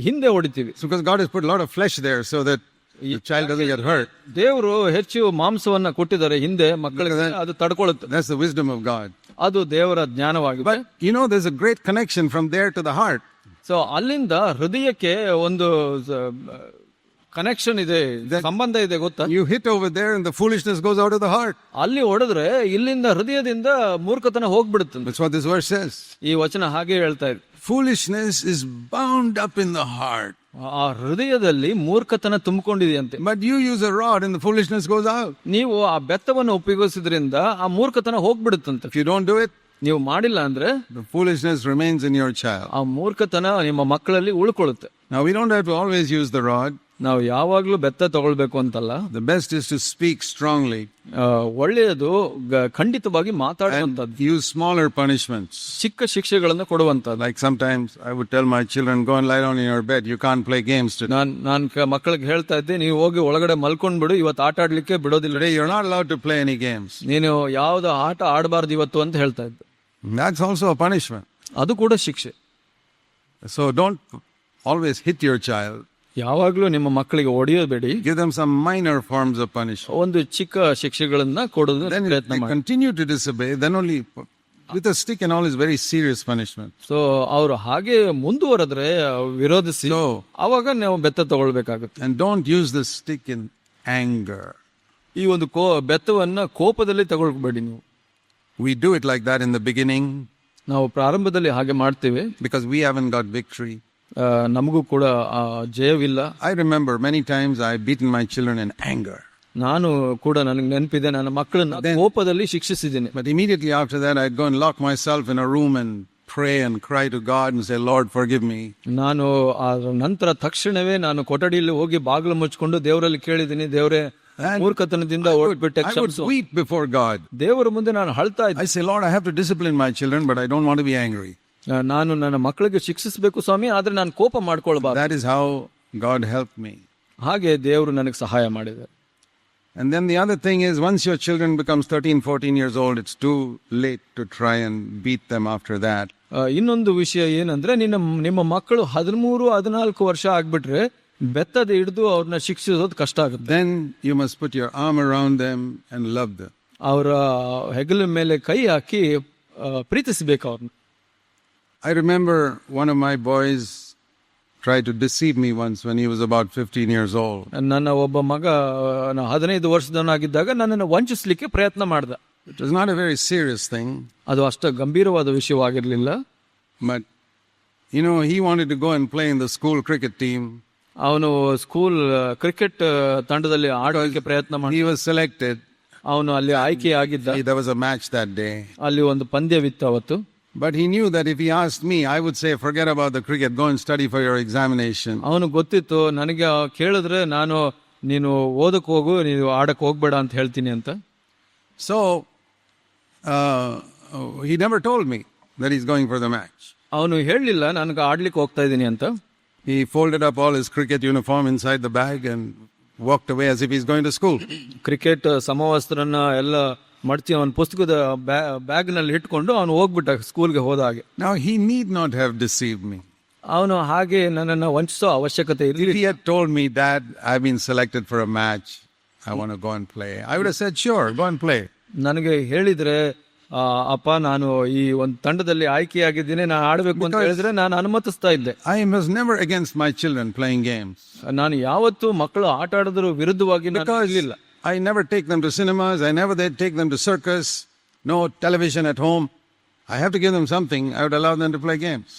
ಹಿಂದೆ ಹೊಡಿತೀವಿ. It's because God has put a lot of flesh there so that the child doesn't get hurt. ದೇವರು ಹೆಚ್ಚು ಮಾಂಸವನ್ನ ಕೊಟ್ಟಿದ್ದಾರೆ ಹಿಂದೆ ಮಕ್ಕಳಿಗೆ, ಅದು ತಡ್ಕೊಳ್ಳುತ್ತೆ. That's the wisdom of God. ಅದು ದೇವರ ಜ್ಞಾನವಾಗಿದೆ. But there's a great connection from there to the heart. So ಅಲ್ಲಿಂದ ಹೃದಯಕ್ಕೆ ಒಂದು ಕನೆಕ್ಷನ್ ಇದೆ, ಸಂಬಂಧ ಇದೆ, ಗೊತ್ತಾ? You hit over there and the foolishness goes out of the heart. ಅಲ್ಲಿ ಹೊಡೆದ್ರೆ ಇಲ್ಲಿಂದ ಹೃದಯದಿಂದ ಮೂರ್ಖತನ ಹೋಗ್ಬಿಡುತ್ತೆ. That's what this verse says. ಈ ವಚನ ಹಾಗೆ ಹೇಳ್ತಾ ಇದೆ. Foolishness is bound up in the heart. ಆ ಹೃದಯದಲ್ಲಿ ಮೂರ್ಖತನ ತುಂಬಿಕೊಂಡಿದೆಯಂತೆ. But you use a rod and the foolishness goes out. ನೀವು ಆ ಬೆತ್ತವನ್ನು ಉಪಯೋಗಿಸಿದ್ರಿಂದ ಆ ಮೂರ್ಖತನ ಹೋಗ್ಬಿಡುತ್ತಂತೆ. If you don't do it, ನೀವು ಮಾಡಿಲ್ಲ ಅಂದ್ರೆ the foolishness remains in your child. ಆ ಮೂರ್ಖತನ ನಿಮ್ಮ ಮಕ್ಕಳಲ್ಲಿ ಉಳ್ಕೊಳ್ಳುತ್ತೆ. Now we don't have to always use the rod. ನಾವು ಯಾವಾಗ್ಲೂ ಬೆತ್ತ ತಗೊಳ್ಬೇಕು ಅಂತಲ್ಲ. The best is to speak strongly. ಒಳ್ಳೆಯದು ಖಂಡಿತವಾಗಿ ಮಾತಾಡುವಂತದ್ದು. Use smaller punishments. ಚಿಕ್ಕ ಶಿಕ್ಷೆಗಳನ್ನು ಕೊಡುವಂತದ್ದು. Like sometimes I would tell my children, go and lie down in your bed. You can't play games today. ನಾನು ಮಕ್ಕಳಿಗೆ ಹೇಳ್ತಾ ಇದ್ದೆ, ನೀವು ಹೋಗಿ ಒಳಗಡೆ ಮಲ್ಕೊಂಡ್ಬಿಡು, ಇವತ್ತು ಆಟ ಆಡ್ಲಿಕ್ಕೆ ಬಿಡೋದಿಲ್ಲ. Today you're not allowed to play any games. ನೀನು ಯಾವ್ದು ಆಟ ಆಡಬಾರ್ದು ಇವತ್ತು ಅಂತ ಹೇಳ್ತಾ ಇದ್ದೆ. That's also a punishment. ಅದು ಕೂಡ ಶಿಕ್ಷೆ. So don't always hit your child. ಯಾವಾಗ್ಲೂ ನಿಮ್ಮ ಮಕ್ಕಳಿಗೆ ಹೊಡೆಯಬೇಡಿ. Give them some minor forms of punishment. ಒಂದು ಚಿಕ್ಕ ಶಿಕ್ಷೆಗಳನ್ನ ಕೊಡೋದು ಪ್ರಯತ್ನ ಮಾಡಿ. Continue to disobey, then only with a stick and all is very serious punishment. So ಅವರು ಹಾಗೆ ಮುಂದುವರೆದ್ರೆ ವಿರೋಧಿಸಿ, ಅವಾಗ ನಾವು ಬೆತ್ತ ತಗೊಳ್ಬೇಕಾಗುತ್ತೆ. And don't use the stick in anger. ಈ ಒಂದು ಬೆತ್ತವನ್ನ ಕೋಪದಲ್ಲಿ ತಗೊಳ್ಬೇಡಿ ನೀವು. We do it like that in the beginning. ನಾವು ಪ್ರಾರಂಭದಲ್ಲಿ ಹಾಗೆ ಮಾಡ್ತೇವೆ. Because we haven't got victory. ನಮಗೂ ಕೂಡ ಜಯವಿಲ್ಲ. I remember many times I've beaten my children in anger. ನಾನು ಕೂಡ ನನಗೆ ನೆನಪಿದೆ, ನನ್ನ ಮಕ್ಕಳನ್ನ ಕೋಪದಲ್ಲಿ ಶಿಕ್ಷಿಸಿದ್ದೀನಿ. But immediately after that I'd go and lock myself in a room and pray and cry to God and say, Lord, forgive me. ನಾನು ನಂತರ ತಕ್ಷಣವೇ ನಾನು ಕೊಠಡಿಯಲ್ಲಿ ಹೋಗಿ ಬಾಗಿಲು ಮುಚ್ಕೊಂಡು ದೇವರಲ್ಲಿ ಕೇಳಿದ್ದೀನಿ, ದೇವರೇ ಮೂರ್ಖತನದಿಂದ ಓಡ್ಬಿಟ್ಟೆ, I would weep before God. ದೇವರ ಮುಂದೆ ನಾನು ಅಳ್ತಾ ಇದ್ದೆ. I say, Lord, I have to discipline my children, but I don't want to be angry. ನಾನು ನನ್ನ ಮಕ್ಕಳಿಗೆ ಶಿಕ್ಷಿಸಬೇಕು ಸ್ವಾಮಿ, ಆದ್ರೆ ನಾನು ಕೋಪ ಮಾಡ್ಕೊಳ್ಬಾರ್ದು. That is how God helped me. ಹಾಗೆ ದೇವರು ನನಗೆ ಸಹಾಯ ಮಾಡಿದ್ದಾರೆ. And then the other thing is, once your children becomes 13, 14 years old, it's too late to try and beat them after that. ಇನ್ನೊಂದು ವಿಷಯ ಏನಂದ್ರೆ, ನಿಮ್ಮ ಮಕ್ಕಳು 13, 14 ವರ್ಷ ಆಗ್ಬಿಟ್ರೆ ಬೆತ್ತದ ಹಿಡಿದು ಅವ್ರನ್ನ ಶಿಕ್ಷಿಸೋದು ಕಷ್ಟ ಆಗುತ್ತೆ. Then you must put your arm around them and love them. ಅವರ ಹೆಗಲ ಮೇಲೆ ಕೈ ಹಾಕಿ ಪ್ರೀತಿಸಬೇಕು ಅವ್ರನ್ನ. I remember one of my boys tried to deceive me once when he was about 15 years old. ನನ್ನ ಒಬ್ಬ ಮಗ 15 ವರ್ಷದವನಾಗಿದ್ದಾಗ ನನ್ನನ್ನು ವಂಚಿಸಲಿಕ್ಕೆ ಪ್ರಯತ್ನ ಮಾಡ್ದ. It was not a very serious thing. ಅದು ಅಷ್ಟು ಗಂಭೀರವಾದ ವಿಷಯವಾಗಿರಲಿಲ್ಲ. But he wanted to go and play in the school cricket team. ಅವನು ಸ್ಕೂಲ್ ಕ್ರಿಕೆಟ್ ತಂಡದಲ್ಲಿ ಆಡೋಕೆ ಪ್ರಯತ್ನ ಮಾಡಿ He was selected. ಅವನು ಅಲ್ಲಿ ಆಯ್ಕೆ ಆಗಿದ್ದ. There was a match that day. ಅಲ್ಲಿ ಒಂದು ಪಂದ್ಯವಿತ್ತು ಅವತ್ತು. But he knew that if he asked me, I would say, forget about the cricket, go and study for your examination. ಅವನು ಗೊತ್ತಿತ್ತು ನನಗೆ ಕೇಳಿದ್ರೆ ನಾನು ನೀನು ಓದಕ್ಕೆ ಹೋಗು, ನೀನು ಆಡಕ್ಕೆ ಹೋಗ್ಬೇಡ ಅಂತ ಹೇಳ್ತೀನಿ ಅಂತ. So he never told me that he's going for the match. ಅವನು ಹೇಳಲಿಲ್ಲ ನನಗೆ ಆಡ್ಲಿಕ್ಕೆ ಹೋಗ್ತಾ ಇದ್ದೀನಿ ಅಂತ. He folded up all his cricket uniform inside the bag and walked away as if he's going to school. Cricket ಸಮವಸ್ತ್ರನ ಎಲ್ಲ ಮಡಚಿ ಅವನ ಪುಸ್ತಕದ ಬ್ಯಾಗ್ ನಲ್ಲಿ ಇಟ್ಕೊಂಡು ಅವನು ಹೋಗ್ಬಿಟ್ಟ ಸ್ಕೂಲ್ಗೆ ಹೋದ ಹಾಗೆ. Now he need not have deceived me. ಅವನು ಹಾಗೆ ನನ್ನನ್ನು ವಂಚಿಸೋ ಅವಶ್ಯಕತೆ If ಇರಲಿಲ್ಲ. he had told me, Dad, I've been selected for a match, I want to go and play, I would have said, sure, go and play. ನನಗೆ ಹೇಳಿದ್ರೆ ಅಪ್ಪ ನಾನು ಈ ಒಂದು ತಂಡದಲ್ಲಿ ಆಯ್ಕೆಯಾಗಿದ್ದೀನಿ, ನಾನು ಆಡಬೇಕು ಅಂತ ಹೇಳಿದ್ರೆ ನಾನು ಅನುಮತಿಸ್ತಾ ಇದ್ದೆ. I was never against my children playing games. ನಾನು ಯಾವತ್ತೂ ಮಕ್ಕಳು ಆಟ ಆಡೋದ್ರ ವಿರುದ್ಧವಾಗಿ ನಾನು ಇರಲಿಲ್ಲ. I never take them to cinemas, I never take them to circus, no television at home. I have to give them something, I would allow them to play games.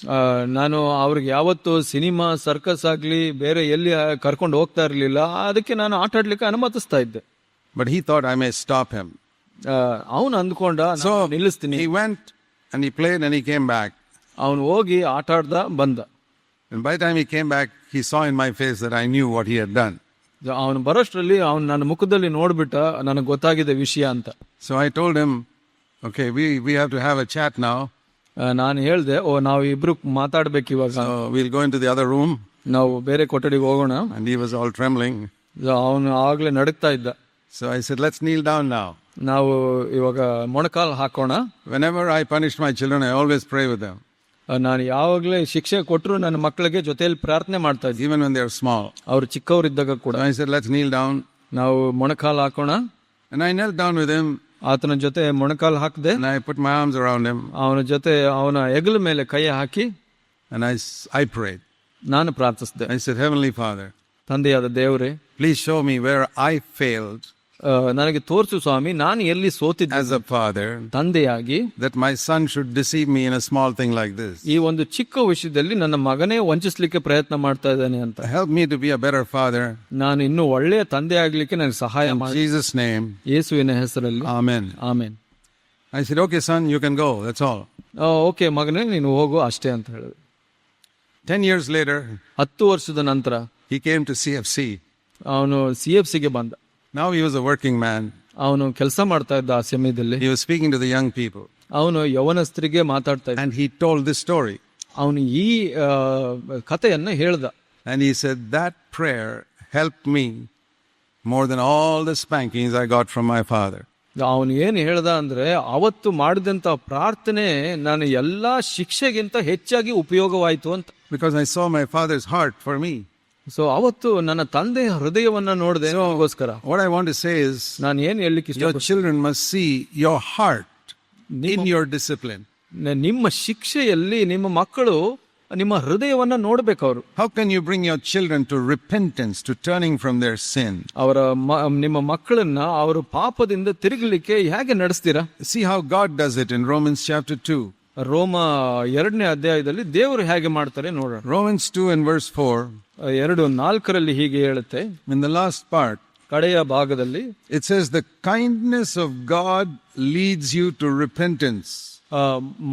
ನಾನು ಅವ್ರಿಗೆ ಯಾವತ್ತು ಸಿನಿಮಾ ಸರ್ಕಸ್ ಆಗ್ಲಿ ಬೇರೆ ಎಲ್ಲಿ ಕರ್ಕೊಂಡು ಹೋಗ್ತಾ ಇರಲಿಲ್ಲ, ಅದಕ್ಕೆ ನಾನು ಆಟ ಆಡ್ಲಿಕ್ಕೆ ಅನುಮತಿಸ್ತಾ ಇದ್ದೆ. But he thought I may stop him. ಅವನು ಅಂದ್ಕೊಂಡ So ನಿಲ್ಲಿಸ್ತೀನಿ. he went and he played and he came back. ಅವನು ಹೋಗಿ ಆಟ ಆಡ್ದ ಬಂದ. And by the time he came back, he saw in my face that I knew what he had done. ಅವನು ಬರೋಷ್ಟರಲ್ಲಿ ಅವನು ನನ್ನ ಮುಖದಲ್ಲಿ ನೋಡ್ಬಿಟ್ಟ ನನಗೆ ಗೊತ್ತಾಗಿದೆ ವಿಷಯ ಅಂತ. So I told him, okay, we have to have a chat now. ನಾನು ಹೇಳ್ದೆ, ನಾವು ಇಬ್ರು ಮಾತಾಡ್ಬೇಕು ಇವಾಗ, So we'll go into the other room. ನಾವು ಬೇರೆ ಕೊಠಡಿಗೆ ಹೋಗೋಣ. And he was all trembling. ಅವನು ಆಗ್ಲೇ ನಡುಗ್ತಾ ಇದ್ದ. So I said, let's kneel down now. ನಾವು ಇವಾಗ ಮೊಣಕಾಲು ಹಾಕೋಣ. Whenever I punish my children, I always pray with them. ನಾನು ಯಾವಾಗಲೇ ಶಿಕ್ಷೆ ಕೊಟ್ಟರು ನನ್ನ ಮಕ್ಕಳಿಗೆ ಜೊತೆಯಲ್ಲಿ ಪ್ರಾರ್ಥನೆ ಮಾಡ್ತಾ ಇದ್ದೆ, even when they are small. ಅವ್ರು ಚಿಕ್ಕವರಿದ್ದಾಗ ಕೂಡ. So I said, let's kneel down. ನಾವು ಮೊಣಕಾಲು ಹಾಕೋಣ. And I knelt down with him. ಆತನ ಜೊತೆ ಮೊಣಕಾಲು ಹಾಕಿದೆ. And I put my arms around him. ಅವನ ಜೊತೆ ಅವನ ಹೆಗಲ ಮೇಲೆ ಕೈ ಹಾಕಿ and I prayed. ನಾನು ಪ್ರಾರ್ಥಿಸಿದೆ. I said, Heavenly Father, ತಂದೆಯಾದ ದೇವರೇ, please show me where I failed ನನಗೆ ತೋರಿಸು ಸ್ವಾಮಿ, ನಾನು ಎಲ್ಲಿ ಸೋತಿದ್ದೆ as a father, ತಂದೆಯಾಗಿ, that my son should deceive me in a small thing like this. ಈ ಒಂದು ಚಿಕ್ಕ ವಿಷಯದಲ್ಲಿ ನನ್ನ ಮಗನೇ ವಂಚಿಸಲಿಕ್ಕೆ ಪ್ರಯತ್ನ ಮಾಡ್ತಾ ಇದ್ದಾನೆ ಅಂತ. Help me to be a better father. ನಾನು ಇನ್ನೂ ಒಳ್ಳೆಯ ತಂದೆ ಆಗ್ಲಿಕ್ಕೆ ನನಗೆ ಸಹಾಯ ಮಾಡಿ. In Jesus' name. ಯೇಸುವಿನ ಹೆಸರಲ್ಲಿ. Amen. Amen. I said, okay son, you can go, that's all. Okay ಮಗನೇ, ನೀನು ಹೋಗು ಅಷ್ಟೇ ಅಂತ ಹೇಳಿದೆ. 10 years later, 10 ವರ್ಷದ ನಂತರ he came to CFC. ಅವನು CFCಗೆ ಬಂದ. Now he was a working man. ಅವನು ಕೆಲಸ ಮಾಡ್ತಾ ಇದ್ದ ಆ ಸಮಯದಲ್ಲಿ. He was speaking to the young people. ಅವನು ಯೌವನಸ್ಥರಿಗೆ ಮಾತಾಡ್ತಾ ಇದ್ದ. And he told this story. ಅವನು ಈ ಕಥೆಯನ್ನು ಹೇಳ್ದ. And he said, that prayer helped me more than all the spankings I got from my father. ಅವನು ಏನು ಹೇಳ್ದ ಅಂದ್ರೆ, ಅವತ್ತು ಮಾಡಿದಂತ ಪ್ರಾರ್ಥನೆ ನಾನು ಎಲ್ಲಾ ಶಿಕ್ಷೆಗಿಂತ ಹೆಚ್ಚಾಗಿ ಉಪಯೋಗವಾಯಿತು ಅಂತ. Because I saw my father's heart for me. So ಅವತ್ತು ನನ್ನ ತಂದೆಯ ಹೃದಯವನ್ನ ನೋಡಿದೆ. ಅದಕ್ಕೋಸ್ಕರ what I want to say is, ನಾನು ಏನು ಹೇಳಲಿಕ್ಕೆ your children must see your heart in your discipline. ನಿಮ್ಮ ಶಿಕ್ಷೆಯಲ್ಲಿ ನಿಮ್ಮ ಮಕ್ಕಳು ನಿಮ್ಮ ಹೃದಯವನ್ನ ನೋಡ್ಬೇಕು ಅವರು. How can you bring your children to repentance, to turning from their sin? ನಿಮ್ಮ ಮಕ್ಕಳನ್ನ ಅವರು ಪಾಪದಿಂದ ತಿರುಗಲಿಕ್ಕೆ ಹೇಗೆ ನಡೆಸ್ತೀರಾ? See how God does it in Romans chapter 2. ರೋಮ 2ನೇ ಅಧ್ಯಾಯದಲ್ಲಿ ದೇವರು ಹೇಗೆ ಮಾಡ್ತಾರೆ ನೋಡೋಣ. Romans 2 and verse 4. 2:4 ಹೀಗೆ ಹೇಳುತ್ತೆ. In the last part, ಕಡೆಯ ಭಾಗದಲ್ಲಿ it says, the kindness of God leads you to repentance.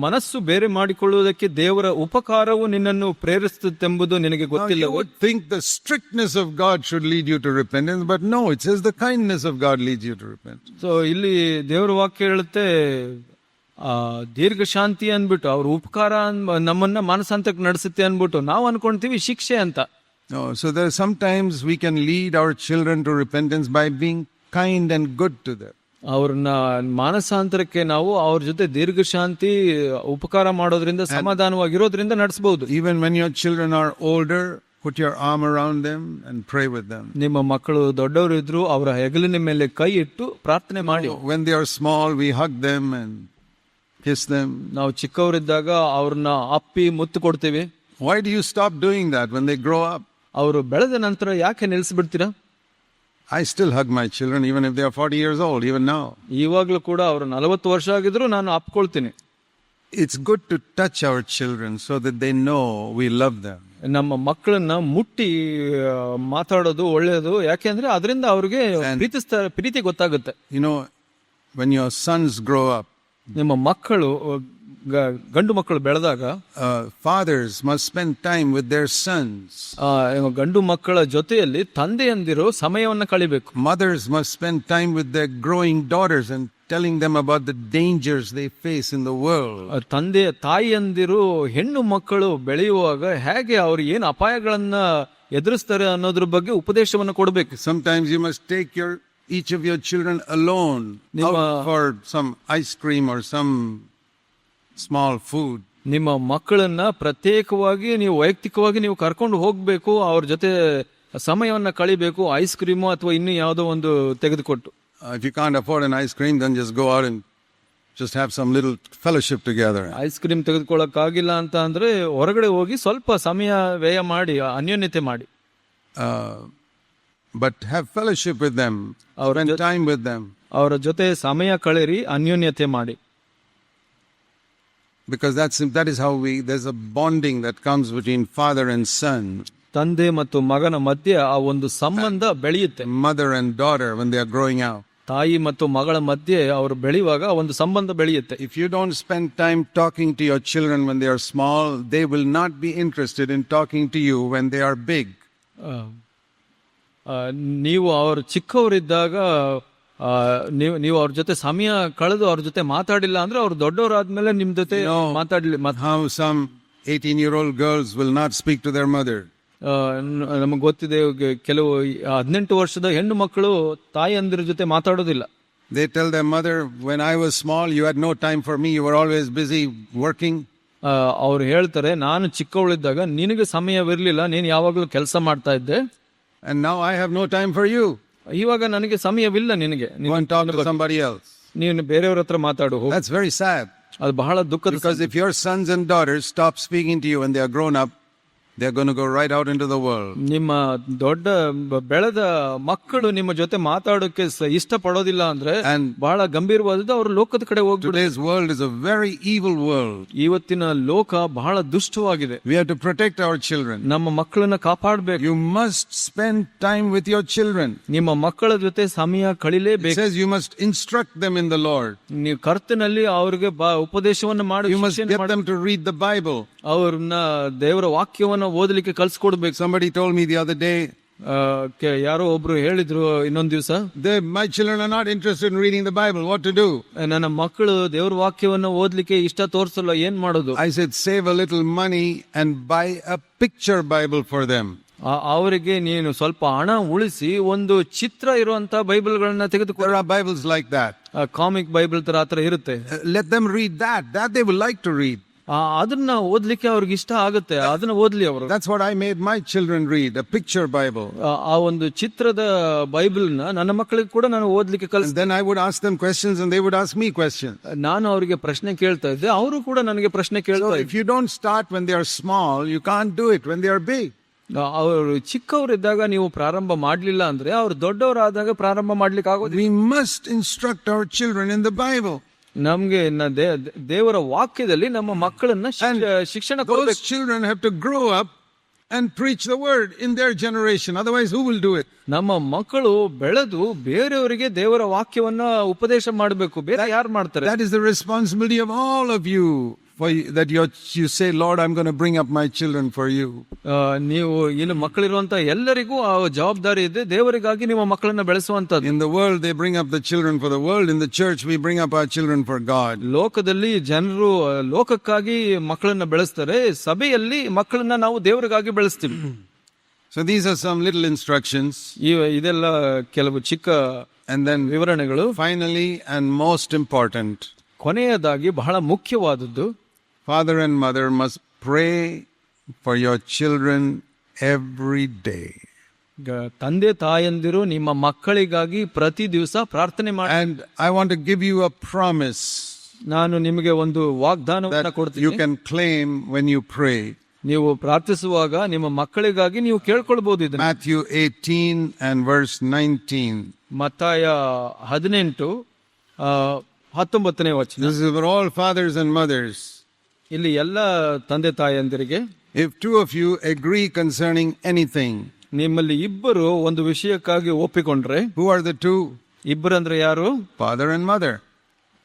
ಮನಸ್ಸು ಬೇರೆ ಮಾಡಿಕೊಳ್ಳುವುದಕ್ಕೆ ದೇವರ ಉಪಕಾರವು ನಿನ್ನನ್ನು ಪ್ರೇರಿಸುತ್ತೆಂಬುದು ನಿನಗೆ ಗೊತ್ತಿಲ್ಲ. You would think the strictness of God should lead you to repentance, but no, it says the kindness of God leads you to repentance. So ಇಲ್ಲಿ ದೇವರ ವಾಕ್ಯ ಹೇಳುತ್ತೆ, ದೀರ್ಘ ಶಾಂತಿ ಅನ್ಬಿಟ್ಟು ಅವ್ರ ಉಪಕಾರ ನಮ್ಮನ್ನ ಮಾನಸಾಂತಕ್ಕೆ ನಡೆಸುತ್ತೆ ಅನ್ಬಿಟ್ಟು ನಾವು ಅನ್ಕೊಂತೀವಿ ಶಿಕ್ಷೆ ಅಂತ. No, so there sometimes we can lead our children to repentance by being kind and good to them. ಅವ್ರನ್ನ ಮಾನಸಾಂತರಕ್ಕೆ ನಾವು ಅವ್ರ ಜೊತೆ ದೀರ್ಘ ಶಾಂತಿ ಉಪಕಾರ ಮಾಡೋದ್ರಿಂದ ಸಮಾಧಾನವಾಗಿರೋದ್ರಿಂದ ನಡೆಸಬಹುದು. Even when your children are older, put your arm around them and pray with them. ನಿಮ್ಮ ಮಕ್ಕಳು ದೊಡ್ಡವರು ಇದ್ರು ಅವರ ಹೆಗಲಿನ ಮೇಲೆ ಕೈ ಇಟ್ಟು ಪ್ರಾರ್ಥನೆ ಮಾಡಿ. When they are small, we hug them and kiss them. ನಾವು ಚಿಕ್ಕವರಿದ್ದಾಗ ಅವ್ರನ್ನ ಅಪ್ಪಿ ಮುತ್ತು ಕೊಡ್ತೀವಿ. Why do you stop doing that when they grow up? ಅವರು ಬೆಳೆದ ನಂತರ ಯಾಕೆ ನಿಲ್ಲಿಸ್ಬಿಡ್ತೀರಾ? I still hug my children even if they are 40 years old, even now. ಇವಾಗ್ಲೂ ಕೂಡ ಅವರು 40 ವರ್ಷ ಆಗಿದ್ರು ನಾನು ಅಪ್ಕೊಳ್ತೀನಿ. It's good to touch our children so that they know we love them. ನಮ್ಮ ಮಕ್ಕಳನ್ನ ಮುಟ್ಟಿ ಮಾತಾಡೋದು ಒಳ್ಳೆಯದು. ಯಾಕೆಂದ್ರೆ ಅದರಿಂದ ಅವ್ರಿಗೆ ಪ್ರೀತಿ ಗೊತ್ತಾಗುತ್ತೆ. You know, when your sons grow up, ನಿಮ್ಮ ಮಕ್ಕಳು ಗಂಡು ಮಕ್ಕಳು ಬೆಳೆದಾಗ fathers must spend time with their sons. ಗಂಡು ಮಕ್ಕಳ ಜೊತೆಯಲ್ಲಿ ತಂದೆಯಂದಿರು ಸಮಯವನ್ನು ಕಳಿಬೇಕು. Mothers must spend time with their growing daughters and telling them about the dangers they face in the world. ತಂದೆ ತಾಯಿಯಂದಿರು ಹೆಣ್ಣು ಮಕ್ಕಳು ಬೆಳೆಯುವಾಗ ಹೇಗೆ ಅವ್ರು ಏನು ಅಪಾಯಗಳನ್ನ ಎದುರಿಸ್ತಾರೆ ಅನ್ನೋದ್ರ ಬಗ್ಗೆ ಉಪದೇಶವನ್ನು ಕೊಡಬೇಕು. Sometimes you must take each of your children alone out for some ice cream or some small food. ನಿಮ್ಮ ಮಕ್ಕಳನ್ನ ಪ್ರತ್ಯೇಕವಾಗಿ ನೀವು ವೈಯಕ್ತಿಕವಾಗಿ ನೀವು ಕರ್ಕೊಂಡು ಹೋಗ್ಬೇಕು, ಅವ್ರ ಜೊತೆ ಸಮಯವನ್ನ ಕಳಿಬೇಕು, ಐಸ್ ಕ್ರೀಮು ಅಥವಾ ಇನ್ನು ಯಾವುದೋ ಒಂದು ತೆಗೆದುಕೊಟ್ಟು. If you can't afford an ice cream, then just go out and just have some little fellowship together. Ice cream ತೆಗೆದುಕೊಳ್ಳಕ್ಕಾಗಿಲ್ಲ ಅಂತ ಅಂದ್ರೆ ಹೊರಗಡೆ ಹೋಗಿ ಸ್ವಲ್ಪ ಸಮಯ ವ್ಯಯ ಮಾಡಿ ಅನ್ಯೋನ್ಯತೆ ಮಾಡಿ. But have fellowship with them, spend time with them. ಅವರ ಜೊತೆ ಸಮಯ ಕಳೆರಿ, ಅನ್ಯೋನ್ಯತೆ ಮಾಡಿ. Because that is how there's a bonding that comes between father and son. ತಂದೆ ಮತ್ತು ಮಗನ ಮಧ್ಯೆ ಆ ಒಂದು ಸಂಬಂಧ ಬೆಳೆಯುತ್ತೆ. Mother and daughter when they are growing up. ತಾಯಿ ಮತ್ತು ಮಗಳ ಮಧ್ಯೆ ಅವರು ಬೆಳೆಯುವಾಗ ಒಂದು ಸಂಬಂಧ ಬೆಳೆಯುತ್ತೆ. If you don't spend time talking to your children when they are small, they will not be interested in talking to you when they are big. ನೀವು ಅವರು ಚಿಕ್ಕವರಿದ್ದಾಗ ನೀವು ಅವ್ರ ಜೊತೆ ಸಮಯ ಕಳೆದು ಅವ್ರ ಜೊತೆ ಮಾತಾಡಿಲ್ಲ ಅಂದ್ರೆ ಅವ್ರು ದೊಡ್ಡವರಾದ್ಮೇಲೆ ನಿಮ್ ಜೊತೆ ಮಾತಾಡ್ಲಿ. How some 18-year-old girls will not speak to their mother. ನಮಗೆ ಗೊತ್ತಿದೆ, ಕೆಲವು 18 ವರ್ಷದ ಹೆಣ್ಣು ಮಕ್ಕಳು ತಾಯಿಯಂದಿರ ಜೊತೆ ಮಾತಾಡೋದಿಲ್ಲ. They tell their mother, when I was small, you had no time for me, you were always busy working. ಅವ್ರು ಹೇಳ್ತಾರೆ, ನಾನು ಚಿಕ್ಕವಳಿದ್ದಾಗ ನಿನಗೆ ಸಮಯವಿರ್ಲಿಲ್ಲ, ನೀನು ಯಾವಾಗಲೂ ಕೆಲಸ ಮಾಡ್ತಾ ಇದ್ದೆ. And now I have no time for you. ಇವಾಗ ನನಗೆ ಸಮಯವಿಲ್ಲ ನಿನಗೆ. Go and talk to somebody else. ನೀನು ಬೇರೆಯವ್ರ ಹತ್ರ ಮಾತಾಡು. That's very sad. ಅದು ಬಹಳ ದುಃಖದ. Because if your sons and daughters stop speaking to you when they are grown up, they are going to go right out into the world. ನಿಮ್ಮ ದೊಡ್ಡ ಬೆಳೆದ ಮಕ್ಕಳು ನಿಮ್ಮ ಜೊತೆ ಮಾತಾಡೋಕೆ ಇಷ್ಟ ಪಡೋದಿಲ್ಲ ಅಂದ್ರೆ ಬಹಳ ಗಂಭೀರವಾದದ್ದು, ಅವರು ಲೋಕದ ಕಡೆ ಹೋಗ್ಬಿಡ್ತಾರೆ. Today's world is a very evil world. ಇವತ್ತಿನ ಲೋಕ ಬಹಳ ದುಷ್ಟವಾಗಿದೆ. We have to protect our children. ನಮ್ಮ ಮಕ್ಕಳನ್ನ ಕಾಪಾಡಬೇಕು. You must spend time with your children. ನಿಮ್ಮ ಮಕ್ಕಳ ಜೊತೆ ಸಮಯ ಕಳಿಲೇಬೇಕು. It says you must instruct them in the Lord. ನೀವು ಕರ್ತನಲ್ಲಿ ಅವರಿಗೆ ಉಪದೇಶವನ್ನು ಮಾಡಿ, you must get them to read the Bible. ಅವ್ರನ್ನ ದೇವರ ವಾಕ್ಯವನ್ನು ಓದಲಿಕ್ಕೆ ಕಲ್ಸ್ಕೊಡ್ಬೇಕು. Somebody told me the other day, ಯಾರೋ ಒಬ್ರು ಹೇಳಿದ್ರು ಇನ್ನೊಂದ್ ದಿವಸ, my children are not interested in reading the Bible, what to do? ನನ್ನ ಮಕ್ಕಳು ದೇವರ ವಾಕ್ಯವನ್ನು ಓದ್ಲಿಕ್ಕೆ ಇಷ್ಟ ತೋರ್ಸಲ್ಲ, ಏನ್ ಮಾಡೋದು? I said, save a little money and buy a picture Bible for them. ಅವರಿಗೆ ನೀನು ಸ್ವಲ್ಪ ಹಣ ಉಳಿಸಿ ಒಂದು ಚಿತ್ರ ಇರುವಂತ ಬೈಬಲ್ಗಳನ್ನ ತೆಗೆದುಕೊ. There are Bibles like that. Comic Bible ತರ ಆತರ ಇರುತ್ತೆ. Let them read that they will like to read. ಅದನ್ನ ಓದ್ಲಿಕ್ಕೆ ಅವ್ರಿಗೆ ಇಷ್ಟ ಆಗುತ್ತೆ, ಅದನ್ನ ಓದ್ಲಿ ಅವರು. That's what I made my children read, a picture Bible. ಆ ಒಂದು ಚಿತ್ರದ ಬೈಬಲ್ನ ನನ್ನ ಮಕ್ಕಳಿಗೆ ಕೂಡ ನಾನು ಓದ್ಲಿಕ್ಕೆ ಕಲಿಸಿದೆ. Then I would ask them questions and they would ask me questions. ನಾನು ಅವರಿಗೆ ಪ್ರಶ್ನೆ ಕೇಳ್ತಾ ಇದ್ದೆ, ಅವರು ಕೂಡ ನನಗೆ ಪ್ರಶ್ನೆ ಕೇಳ್ತಾ ಇದ್ರು. If you don't start when they are small, you can't do it when they are big. ಅವರು ಚಿಕ್ಕವರಿದ್ದಾಗ ನೀವು ಪ್ರಾರಂಭ ಮಾಡ್ಲಿಲ್ಲ ಅಂದ್ರೆ ಅವ್ರು ದೊಡ್ಡವರಾದಾಗ ಪ್ರಾರಂಭ ಮಾಡ್ಲಿಕ್ಕೆ ಆಗೋದು. We must instruct our children in the Bible. ನಮ್ಗೆ ದೇವರ ವಾಕ್ಯದಲ್ಲಿ ನಮ್ಮ ಮಕ್ಕಳನ್ನ ಶಿಕ್ಷಣ ಕೊಡಬೇಕು. Those children have to grow up and preach the word in their generation, otherwise who will do it? ನಮ್ಮ ಮಕ್ಕಳು ಬೆಳೆದು ಬೇರೆಯವರಿಗೆ ದೇವರ ವಾಕ್ಯವನ್ನ ಉಪದೇಶ ಮಾಡಬೇಕು, ಬೇರೆ ಯಾರು ಮಾಡ್ತಾರೆ? That is the responsibility of all of you. For that you say, Lord, I'm going to bring up my children for you. ನೀವು ಇಲ್ಲಿ ಮಕ್ಕಳಿರುವಂತ ಎಲ್ಲರಿಗೂ ಆ ಜವಾಬ್ದಾರಿ ಇದೆ, ದೇವರಿಗಾಗಿ ನಿಮ್ಮ ಮಕ್ಕಳನ್ನ ಬೆಳೆಸುವಂತದ್ದು. In the world they bring up the children for the world, in the church we bring up our children for God. ಲೋಕದಲ್ಲಿ ಜನರು ಲೋಕಕ್ಕಾಗಿ ಮಕ್ಕಳನ್ನ ಬೆಳೆಸ್ತಾರೆ, ಸಭೆಯಲ್ಲಿ ಮಕ್ಕಳನ್ನ ನಾವು ದೇವರಿಗಾಗಿ ಬೆಳೆಸ್ತೀವಿ. So these are some little instructions. ಇದೆಲ್ಲ ಕೆಲವು ಚಿಕ್ಕ and then ವಿವರಣೆಗಳು. Finally and most important, ಕೊನೆಯದಾಗಿ ಬಹಳ ಮುಖ್ಯವಾದದ್ದು, father and mother must pray for your children every day. ತಂದೆ ತಾಯಂದಿರು ನಿಮ್ಮ ಮಕ್ಕಳಿಗಾಗಿ ಪ್ರತಿ ದಿವಸ ಪ್ರಾರ್ಥನೆ ಮಾಡಿ. And I want to give you a promise. ನಾನು ನಿಮಗೆ ಒಂದು ವಾಗ್ದಾನವನ್ನು ಕೊಡ್ತೀನಿ. You can claim when you pray. ನೀವು ಪ್ರಾರ್ಥಿಸುವಾಗ ನಿಮ್ಮ ಮಕ್ಕಳಿಗಾಗಿ ನೀವು ಕೇಳ್ಕೊಳ್ಬಹುದು ಇದನ್ನ. Matthew 18 and verse 19. ಮತ್ತಾಯ 18:19 ವಚನ. This is for all fathers and mothers. ಇಲ್ಲಿ ಎಲ್ಲ ತಂದೆ ತಾಯಂದಿರಿಗೆ, if two of you agree concerning anything, ನಿಮ್ಮಲ್ಲಿ ಇಬ್ಬರು ಒಂದು ವಿಷಯಕ್ಕಾಗಿ ಒಪ್ಪಿಕೊಂಡ್ರೆ, who are the two? ಇಬ್ಬರು ಅಂದ್ರೆ ಯಾರು? Father and mother.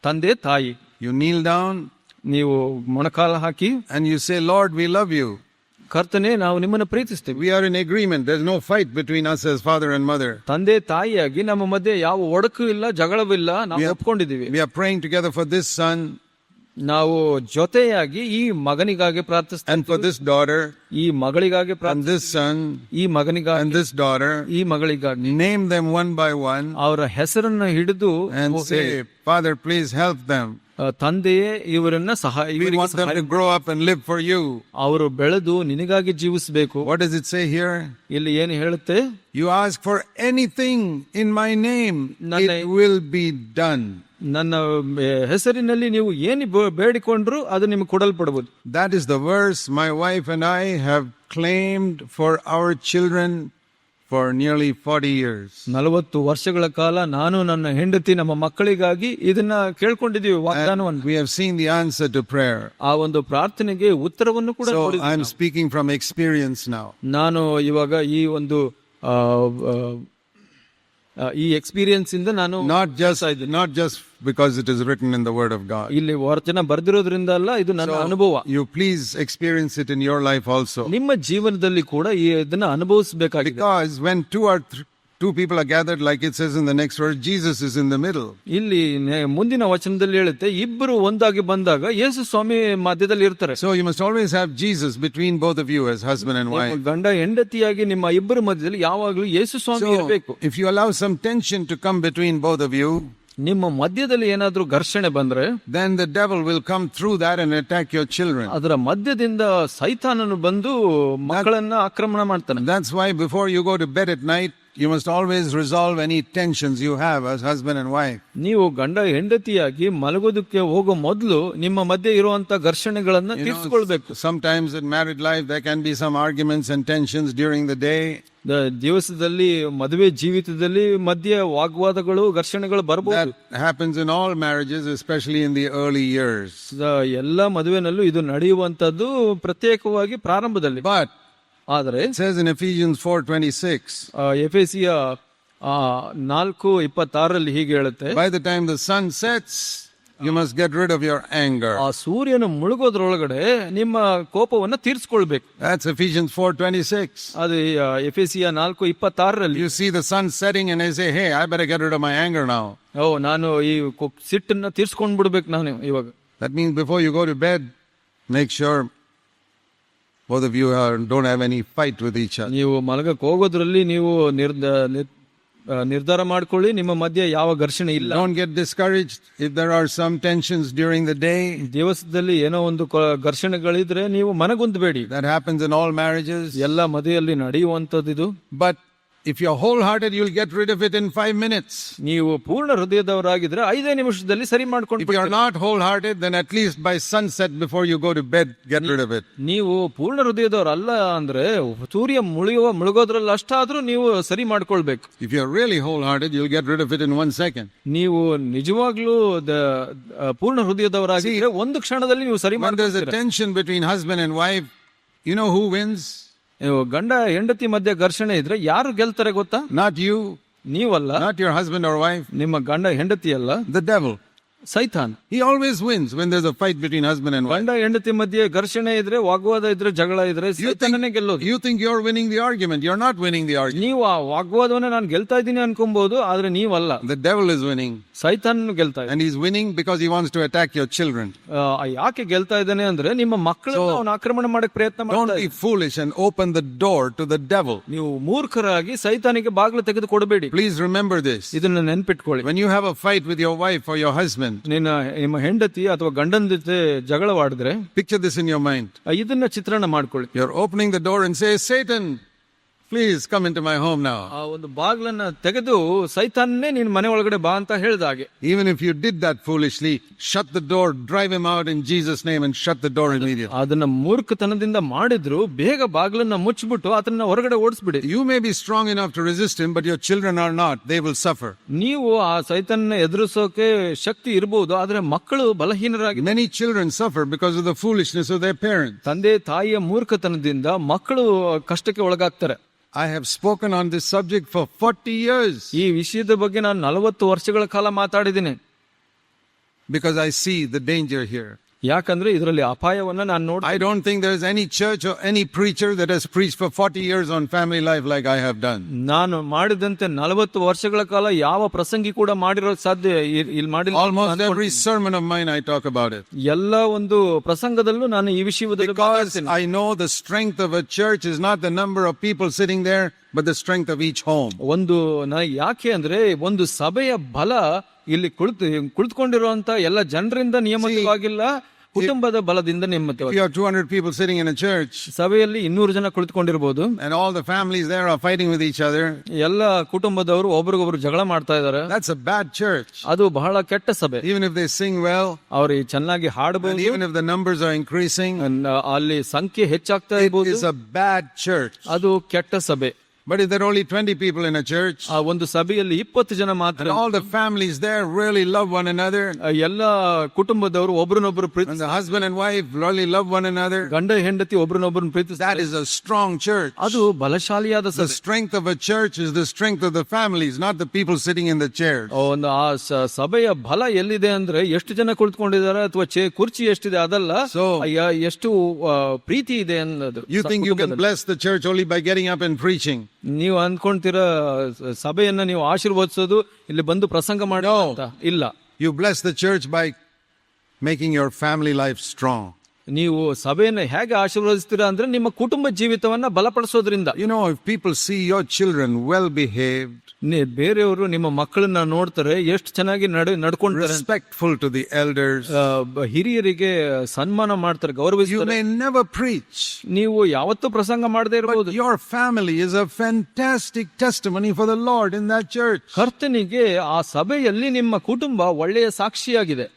ತಂದೆ ತಾಯಿ. You kneel down, ನೀವು ಮೊಣಕಾಲ ಹಾಕಿ and you say, Lord, we love you. ಕರ್ತನೇ ನಾವು ನಿಮ್ಮನ್ನು ಪ್ರೀತಿಸ್ತೇವೆ. We are in agreement. There's no fight between us as father and mother. ತಂದೆ ತಾಯಿಯಾಗಿ ನಮ್ಮ ಮಧ್ಯೆ ಯಾವ ಒಡಕು ಇಲ್ಲ, ಜಗಳವಿಲ್ಲ, ನಾವು ಒಪ್ಕೊಂಡಿದ್ದೀವಿ. We are praying together for this son ನಾವು ಜೊತೆಯಾಗಿ ಈ ಮಗನಿಗಾಗಿ ಪ್ರಾರ್ಥಿಸ್ತೇವೆ, and for this daughter ಈ ಮಗಳಿಗಾಗಿ and this son ಈ ಮಗನಿಗಾಗಿ and this daughter. ಈ ಮಗಳಿಗಾಗಿ. Name them one by one ಅವರ ಹೆಸರನ್ನು ಹಿಡಿದು and say, Father, please help them. ತಂದೆಯೇ ಇವರನ್ನ We want them to grow up and live for you. ಅವರು ಬೆಳೆದು ನಿನಗಾಗಿ ಜೀವಿಸಬೇಕು. What does it say here? ಇಲ್ಲಿ ಏನು ಹೇಳುತ್ತೆ? You ask for anything in my name, it will be done. ನನ್ನ ಹೆಸರಿನಲ್ಲಿ ನೀವು ಏನು ಬೇಡಿಕೊಂಡ್ರು ಅದು ನಿಮಗೆ ಕೊಡಲ್ಪಡಬಹುದು. That is the verse my wife and I have claimed for our children for nearly 40 years. 40 ವರ್ಷಗಳ ಕಾಲ ನಾನು ನನ್ನ ಹೆಂಡತಿ ನಮ್ಮ ಮಕ್ಕಳಿಗಾಗಿ ಇದನ್ನ ಕೇಳ್ಕೊಂಡಿದ್ದೀವಿ, ವಾಗ್ದಾನವನ್ನು. We have seen the answer to prayer. ಆ ಒಂದು ಪ್ರಾರ್ಥನೆಗೆ ಉತ್ತರವನ್ನು ಕೂಡ So I am speaking from experience now. ನಾನು ಇವಾಗ ಈ ಒಂದು ಈ ಎಕ್ಸ್ಪೀರಿಯನ್ಸ್ ಇಂದ ನಾನು not just because it is written in the word of God. ಇಲ್ಲಿ ವಚನ ಬರೆದಿರೋದ್ರಿಂದ ಅಲ್ಲ, ಇದು ನನ್ನ ಅನುಭವ. You please experience it in your life also. ನಿಮ್ಮ ಜೀವನದಲ್ಲಿ ಕೂಡ ಇದನ್ನ ಅನುಭವಿಸಬೇಕಾಗಿದೆ. Because when two people are gathered, like it says in the next verse, Jesus is in the middle. ಇಲ್ಲಿ ಮುಂದಿನ ವಚನದಲ್ಲಿ ಹೇಳುತ್ತೆ, ಇಬ್ಬರು ಒಂದಾಗಿ ಬಂದಾಗ ಯೇಸು ಸ್ವಾಮಿ ಮಧ್ಯದಲ್ಲಿ ಇರ್ತಾರೆ. So you must always have Jesus between both of you as husband and wife. ಗಂಡ ಹೆಂಡತಿಯಾಗಿ ನಿಮ್ಮ ಇಬ್ಬರ ಮಧ್ಯದಲ್ಲಿ ಯಾವಾಗಲೂ ಯೇಸು ಸ್ವಾಮಿ ಇರಬೇಕು. If you allow some tension to come between both of you, ನಿಮ್ಮ ಮಧ್ಯದಲ್ಲಿ ಏನಾದ್ರೂ ಘರ್ಷಣೆ ಬಂದ್ರೆ, then the devil will come through that and attack your children. ಅದರ ಮಧ್ಯದಿಂದ ಸೈತಾನನು ಬಂದು ಮಕ್ಕಳನ್ನ ಆಕ್ರಮಣ ಮಾಡ್ತಾನೆ. That's why before you go to bed at night, you must always resolve any tensions you have as husband and wife. ನೀವು ಗಂಡ ಹೆಂಡತಿಯಾಗಿ ಮಲಗೋದಕ್ಕೆ ಹೋಗೋ ಮೊದಲು ನಿಮ್ಮ ಮಧ್ಯೆ ಇರುವಂತ ಘರ್ಷಣೆಗಳನ್ನ ತೀರಿಸಿಕೊಳ್ಬೇಕು. Sometimes in married life there can be some arguments and tensions during the day. ದಿವಸದಲ್ಲಿ ಮದುವೆ ಜೀವಿತದಲ್ಲಿ ಮಧ್ಯೆ ವಾಗ್ವಾದಗಳು, ಘರ್ಷಣೆಗಳು ಬರಬಹುದು. That happens in all marriages, especially in the early years. ಎಲ್ಲ ಮದುವೆನಲ್ಲೂ ಇದು ನಡೆಯುವಂತದ್ದು, ಪ್ರತ್ಯೇಕವಾಗಿ ಪ್ರಾರಂಭದಲ್ಲಿ. But ಆದರೆ it says in Ephesians 4:26, ಎಫೆಸಿಯ 4:26 ಹೀಗೆ ಹೇಳುತ್ತೆ, by the time the sun sets, you must get rid of your anger. ಆ ಸೂರ್ಯನು ಮುಳುಗೋದ್ರೊಳಗಡೆ ನಿಮ್ಮ ಕೋಪವನ್ನ ತೀರಿಸಿಕೊಳ್ಬೇಕು. That's Ephesians 4:26. ಅದು ಎಫೆಸಿಯ 4:26. You see the sun setting and I say, hey, I better get rid of my anger now. ನಾನು ಈ ಸಿಟ್ಟನ್ನ ತೀರ್ಸ್ಕೊಂಡ್ ಬಿಡ್ಬೇಕು ನಾನು ಇವಾಗ. That means before you go to bed, make sure both of you don't have any fight with each other. ನೀವು ಮಲಗಕ್ಕೆ ಹೋಗೋದ್ರಲ್ಲಿ ನೀವು ನಿರ್ಧಾರ ಮಾಡ್ಕೊಳ್ಳಿ, ನಿಮ್ಮ ಮಧ್ಯೆ ಯಾವ ಘರ್ಷಣೆ ಇಲ್ಲ. Don't get discouraged if there are some tensions during the day. ದಿವಸದಲ್ಲಿ ಏನೋ ಒಂದು ಘರ್ಷಣೆಗಳಿದ್ರೆ ನೀವು ಮನಗುಂದಬೇಡಿ. That happens in all marriages. ಎಲ್ಲ ಮದುವೆಯಲ್ಲಿ ನಡೆಯುವಂತದ್ದು. But if you're wholehearted, you'll get rid of it in 5 minutes. ನೀವು ಪೂರ್ಣ ಹೃದಯದವರಾಗಿದ್ರೆ 5 ನಿಮಿಷದಲ್ಲಿ ಸರಿ ಮಾಡ್ಕೊಂಡು. If you're not wholehearted, then at least by sunset before you go to bed, get rid of it. ನೀವು ಪೂರ್ಣ ಹೃದಯದವರಲ್ಲ ಅಂದ್ರೆ ಸೂರ್ಯ ಮುಳುಗೋದ್ರಲ್ಲಿ ಅಷ್ಟಾದ್ರೂ ನೀವು ಸರಿ ಮಾಡ್ಕೊಳ್ಬೇಕು. If you're really wholehearted, you'll get rid of it in 1 second. ನೀವು ನಿಜವಾಗ್ಲೂ ಪೂರ್ಣ ಹೃದಯದವರಾಗಿದ್ರೆ ಒಂದು ಕ್ಷಣದಲ್ಲಿ ನೀವು ಸರಿ ಮಾಡ್ಕೊಳ್ತೀರಾ. When there's a tension between husband and wife, you know who wins? ಗಂಡ ಹೆಂಡತಿ ಮಧ್ಯೆ ಘರ್ಷಣೆ ಇದ್ರೆ ಯಾರು ಗೆಲ್ತಾರೆ ಗೊತ್ತಾ? Not you. ನೀವಲ್ಲ. Not your husband or wife. ನಿಮ್ಮ ಗಂಡ ಹೆಂಡತಿ ಅಲ್ಲ. The devil. ಸೈತಾನ್. He always wins when there's a fight between husband and wife. ಗಂಡ ಹೆಂಡತಿ ಮಧ್ಯೆ ಘರ್ಷಣೆ ಇದ್ರೆ, ವಾಗ್ವಾದ ಇದ್ರೆ, ಜಗಳ ಇದ್ರೆ ಸೈತಾನನೇ ಗೆಲ್ಲೋದು. You think you're winning the argument. You're not winning the argument. ನೀವು ಆ ವಾಗ್ವಾದವನ್ನ ನಾನು ಗೆಲ್ತಾ ಇದ್ದೀನಿ ಅನ್ಕೊಬಹುದು, ಆದ್ರೆ ನೀವಲ್ಲ. The devil is winning. ಸೈತಾನ್ ಗೆಲ್ತಾ ಇದ್ದಾನೆ. And he's winning because he wants to attack your children. ಯಾಕೆ ಗೆಲ್ತಾ ಇದ್ದಾನೆ ಅಂದ್ರೆ ನಿಮ್ಮ ಮಕ್ಕಳನ್ನ ಅವನು ಆಕ್ರಮಣ ಮಾಡಕ್ಕೆ ಪ್ರಯತ್ನ ಮಾಡ್ತಾ ಇದ್ದಾನೆ. Don't be foolish and open the door to the devil. ನೀವು ಮೂರ್ಖರಾಗಿ ಸೈತಾನಿಗೆ ಬಾಗಿಲು ತೆಗೆದು ಕೊಡಬೇಡಿ. Please remember this. ಇದನ್ನ ನೆನ್ಪಿಟ್ಕೊಳ್ಳಿ. When you have a fight with your wife or your husband, ನಿಮ್ಮ ಹೆಂಡತಿ ಅಥವಾ ಗಂಡನ ಜೊತೆ ಜಗಳವಾಡಿದ್ರೆ, picture this in your mind. ಇದನ್ನ ಚಿತ್ರಣ ಮಾಡ್ಕೊಳ್ಳಿ. You're opening the door and say, Satan, please come into my home now. ಆ ಒಂದು ಬಾಗಿಲನ್ನ ತೆಗೆದು ಸೈತಾನ್ನೇ ನಿನ್ನ ಮನೆ ಒಳಗಡೆ ಬಾ ಅಂತ ಹೇಳಿದ ಹಾಗೆ. Even if you did that foolishly, shut the door, drive him out in Jesus' name and shut the door immediately. ಅದನ್ನ ಮೂರ್ಖತನದಿಂದ ಮಾಡಿದ್ರು ಬೇಗ ಬಾಗಿಲನ್ನ ಮುಚ್ಚಿಬಿಟ್ಟು ಅದನ್ನ ಹೊರಗಡೆ ಓಡಿಸ್ಬಿಡಿ. You may be strong enough to resist him, but your children are not. They will suffer. ನೀವು ಆ ಸೈತಾನನ ಎದುರಿಸೋಕೆ ಶಕ್ತಿ ಇರಬಹುದು, ಆದ್ರೆ ಮಕ್ಕಳು ಬಲಹೀನರಾಗಿ. Many children suffer because of the foolishness of their parents. ತಂದೆ ತಾಯಿಯ ಮೂರ್ಖತನದಿಂದ ಮಕ್ಕಳು ಕಷ್ಟಕ್ಕೆ ಒಳಗಾಗ್ತಾರೆ. I have spoken on this subject for 40 years. ಈ ವಿಷಯದ ಬಗ್ಗೆ ನಾನು 40 ವರ್ಷಗಳ ಕಾಲ ಮಾತಾಡಿದ್ದೀನಿ. Because I see the danger here. ಯಾಕಂದ್ರೆ ಇದರಲ್ಲಿ ಅಪಾಯವನ್ನ ನಾನು ನೋಡಿ I don't think there's any church or any preacher that has preached for 40 years on family life like I have done. ನಾನು ಮಾಡಿದಂತೆ 40 ವರ್ಷಗಳ ಕಾಲ ಯಾವ ಪ್ರಸಂಗಿ ಕೂಡ ಮಾಡಿರೋ ಸಾಧ್ಯ ಇಲ್ಲಿ ಮಾಡಿಲ್ಲ. Almost every sermon of mine I talk about it. ಎಲ್ಲ ಒಂದು ಪ್ರಸಂಗದಲ್ಲೂ ನಾನು ಈ ವಿಷಯದಲ್ಲಿ Because I know the strength of a church is not the number of people sitting there, but the strength of each home. ಒಂದು ಯಾಕೆ ಅಂದ್ರೆ ಒಂದು ಸಭೆಯ ಬಲ ಇಲ್ಲಿ ಕುಳಿತುಕೊಂಡಿರುವಂತ ಎಲ್ಲ ಜನರಿಂದ ನಿಯಮಿತವಾಗಿಲ್ಲ, ಕುಟುಂಬದ ಬಲದಿಂದ ನಿಯಮಿತವಾಗಿ. You have 200 people sitting in a church, ಸಭೆಯಲ್ಲಿ 200 ಜನ ಕುಳಿತುಕೊಂಡಿರಬಹುದು, and all the families there are fighting with each other. ಎಲ್ಲ ಕುಟುಂಬದವರು ಒಬ್ರಿಗೊಬ್ರು ಜಗಳ ಮಾಡ್ತಾ ಇದ್ದಾರೆ. That's a bad church. ಅದು ಬಹಳ ಕೆಟ್ಟ ಸಭೆ. Even if they sing well, ಅವರು ಚೆನ್ನಾಗಿ ಹಾಡಬಹುದು, even if the numbers are increasing, ಅಲ್ಲಿ ಸಂಖ್ಯೆ ಹೆಚ್ಚಾಗ್ತಾ ಇರಬಹುದು, it is a bad church. ಅದು ಕೆಟ್ಟ ಸಭೆ. But if there are only 20 people in a church, ಆ ಒಂದು ಸಭೆಯಲ್ಲಿ 20 ಜನ ಮಾತ್ರ, and all the families there really love one another, ಎಲ್ಲ ಕುಟುಂಬದವರು ಒಬ್ರನ್ನೊಬ್ರು ಪ್ರೀತಿ, and the husband and wife really love one another, ಗಂಡ ಹೆಂಡತಿ ಒಬ್ರನ್ನೊಬ್ರನ್ನ ಪ್ರೀತಿಸ್ತಾರೆ, that is a strong church. ಅದು ಬಲಶಾಲಿಯಾದ The ಸಭೆ. strength of a church is the strength of the families, not the people sitting in the chairs. ಒಂದು ಆ ಸಭೆಯ ಬಲ ಎಲ್ಲಿದೆ ಅಂದ್ರೆ ಎಷ್ಟು ಜನ ಕುಳಿತುಕೊಂಡಿದ್ದಾರೆ ಅಥವಾ ಕುರ್ಚಿ ಎಷ್ಟಿದೆ ಅದಲ್ಲ, ಎಷ್ಟು ಪ್ರೀತಿ ಇದೆ ಅನ್ನೋದು. You think you can bless the church only by getting up and preaching? ನೀವು ಅನ್ಕೊಂತೀರಾ ಸಭೆಯನ್ನ ನೀವು ಆಶೀರ್ವದಿಸೋದು ಇಲ್ಲಿ ಬಂದು ಪ್ರಸಂಗ ಮಾಡೋ ಅಂತ? ಇಲ್ಲ. You bless the church by making your family life strong. ನೀವು ಸಭೆಯನ್ನು ಹೇಗೆ ಆಶೀರ್ವದಿಸ್ತೀರಾ ಅಂದ್ರೆ ನಿಮ್ಮ ಕುಟುಂಬ ಜೀವಿತವನ್ನ ಬಲಪಡಿಸೋದ್ರಿಂದ. You know, if people see your children well behaved, ಬೇರೆಯವರು ನಿಮ್ಮ ಮಕ್ಕಳನ್ನ ನೋಡ್ತಾರೆ ಎಷ್ಟು ಚೆನ್ನಾಗಿ ನಡ್ಕೊಂಡ್ತಾರೆ, respectful to the elders, ಹಿರಿಯರಿಗೆ ಸನ್ಮಾನ ಮಾಡ್ತಾರೆ, you ಗೌರವಿಸ್ತಾರೆ, may never preach, ನೀವು ಯಾವತ್ತೂ ಪ್ರಸಂಗ ಮಾಡದೇ ಇರಬಹುದು, but your family is a fantastic testimony for the Lord in that church. ಕರ್ತನಿಗೆ ಆ ಸಭೆಯಲ್ಲಿ ನಿಮ್ಮ ಕುಟುಂಬ ಒಳ್ಳೆಯ ಸಾಕ್ಷಿಯಾಗಿದೆ.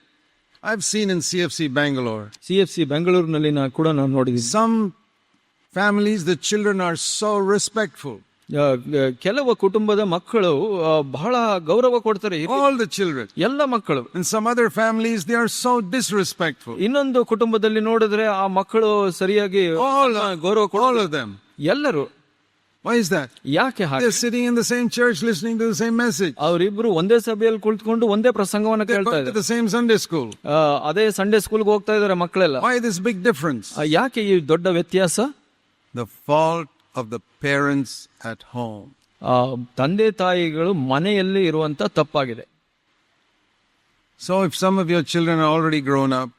I've seen in CFC Bangalore, CFC ಬೆಂಗಳೂರಿನಲ್ಲಿ ಕೂಡ ನಾನು ನೋಡಿದ್ದೀನಿ. some families, the children are so respectful. ಕೆಲವು ಕುಟುಂಬದ ಮಕ್ಕಳು ಬಹಳ ಗೌರವ ಕೊಡ್ತಾರೆ, All the children. ಎಲ್ಲ ಮಕ್ಕಳು. In some other families, they are so disrespectful. ಇನ್ನೊಂದು ಕುಟುಂಬದಲ್ಲಿ ನೋಡಿದ್ರೆ ಆ ಮಕ್ಕಳು ಸರಿಯಾಗಿ ಗೌರವ ಕೊಡ, All of them. ಎಲ್ಲರೂ. Why is that? ಯಾಕೆ ಹಾಗೆ? They're sitting in the same church listening to the same message. ಅವರಿಬ್ರು ಒಂದೇ ಸಭೆಯಲ್ಲಿ ಕುಳಿತುಕೊಂಡು ಒಂದೇ ಪ್ರಸಂಗವನ್ನ They're ಕೇಳ್ತಾ going to ಇದ್ದಾರೆ, the same Sunday school. ಅದೇ ಸಂಡೇ ಸ್ಕೂಲ್ಗೆ ಹೋಗ್ತಾ ಇದ್ದಾರೆ ಮಕ್ಕಳೆಲ್ಲ. Why this big difference? ಯಾಕೆ ಈ ದೊಡ್ಡ ವ್ಯತ್ಯಾಸ? The fault of the parents at home. ತಂದೆ ತಾಯಿಗಳು ಮನೆಯಲ್ಲಿ ಇರುವಂತ ತಪ್ಪಾಗಿದೆ. So if some of your children are already grown up,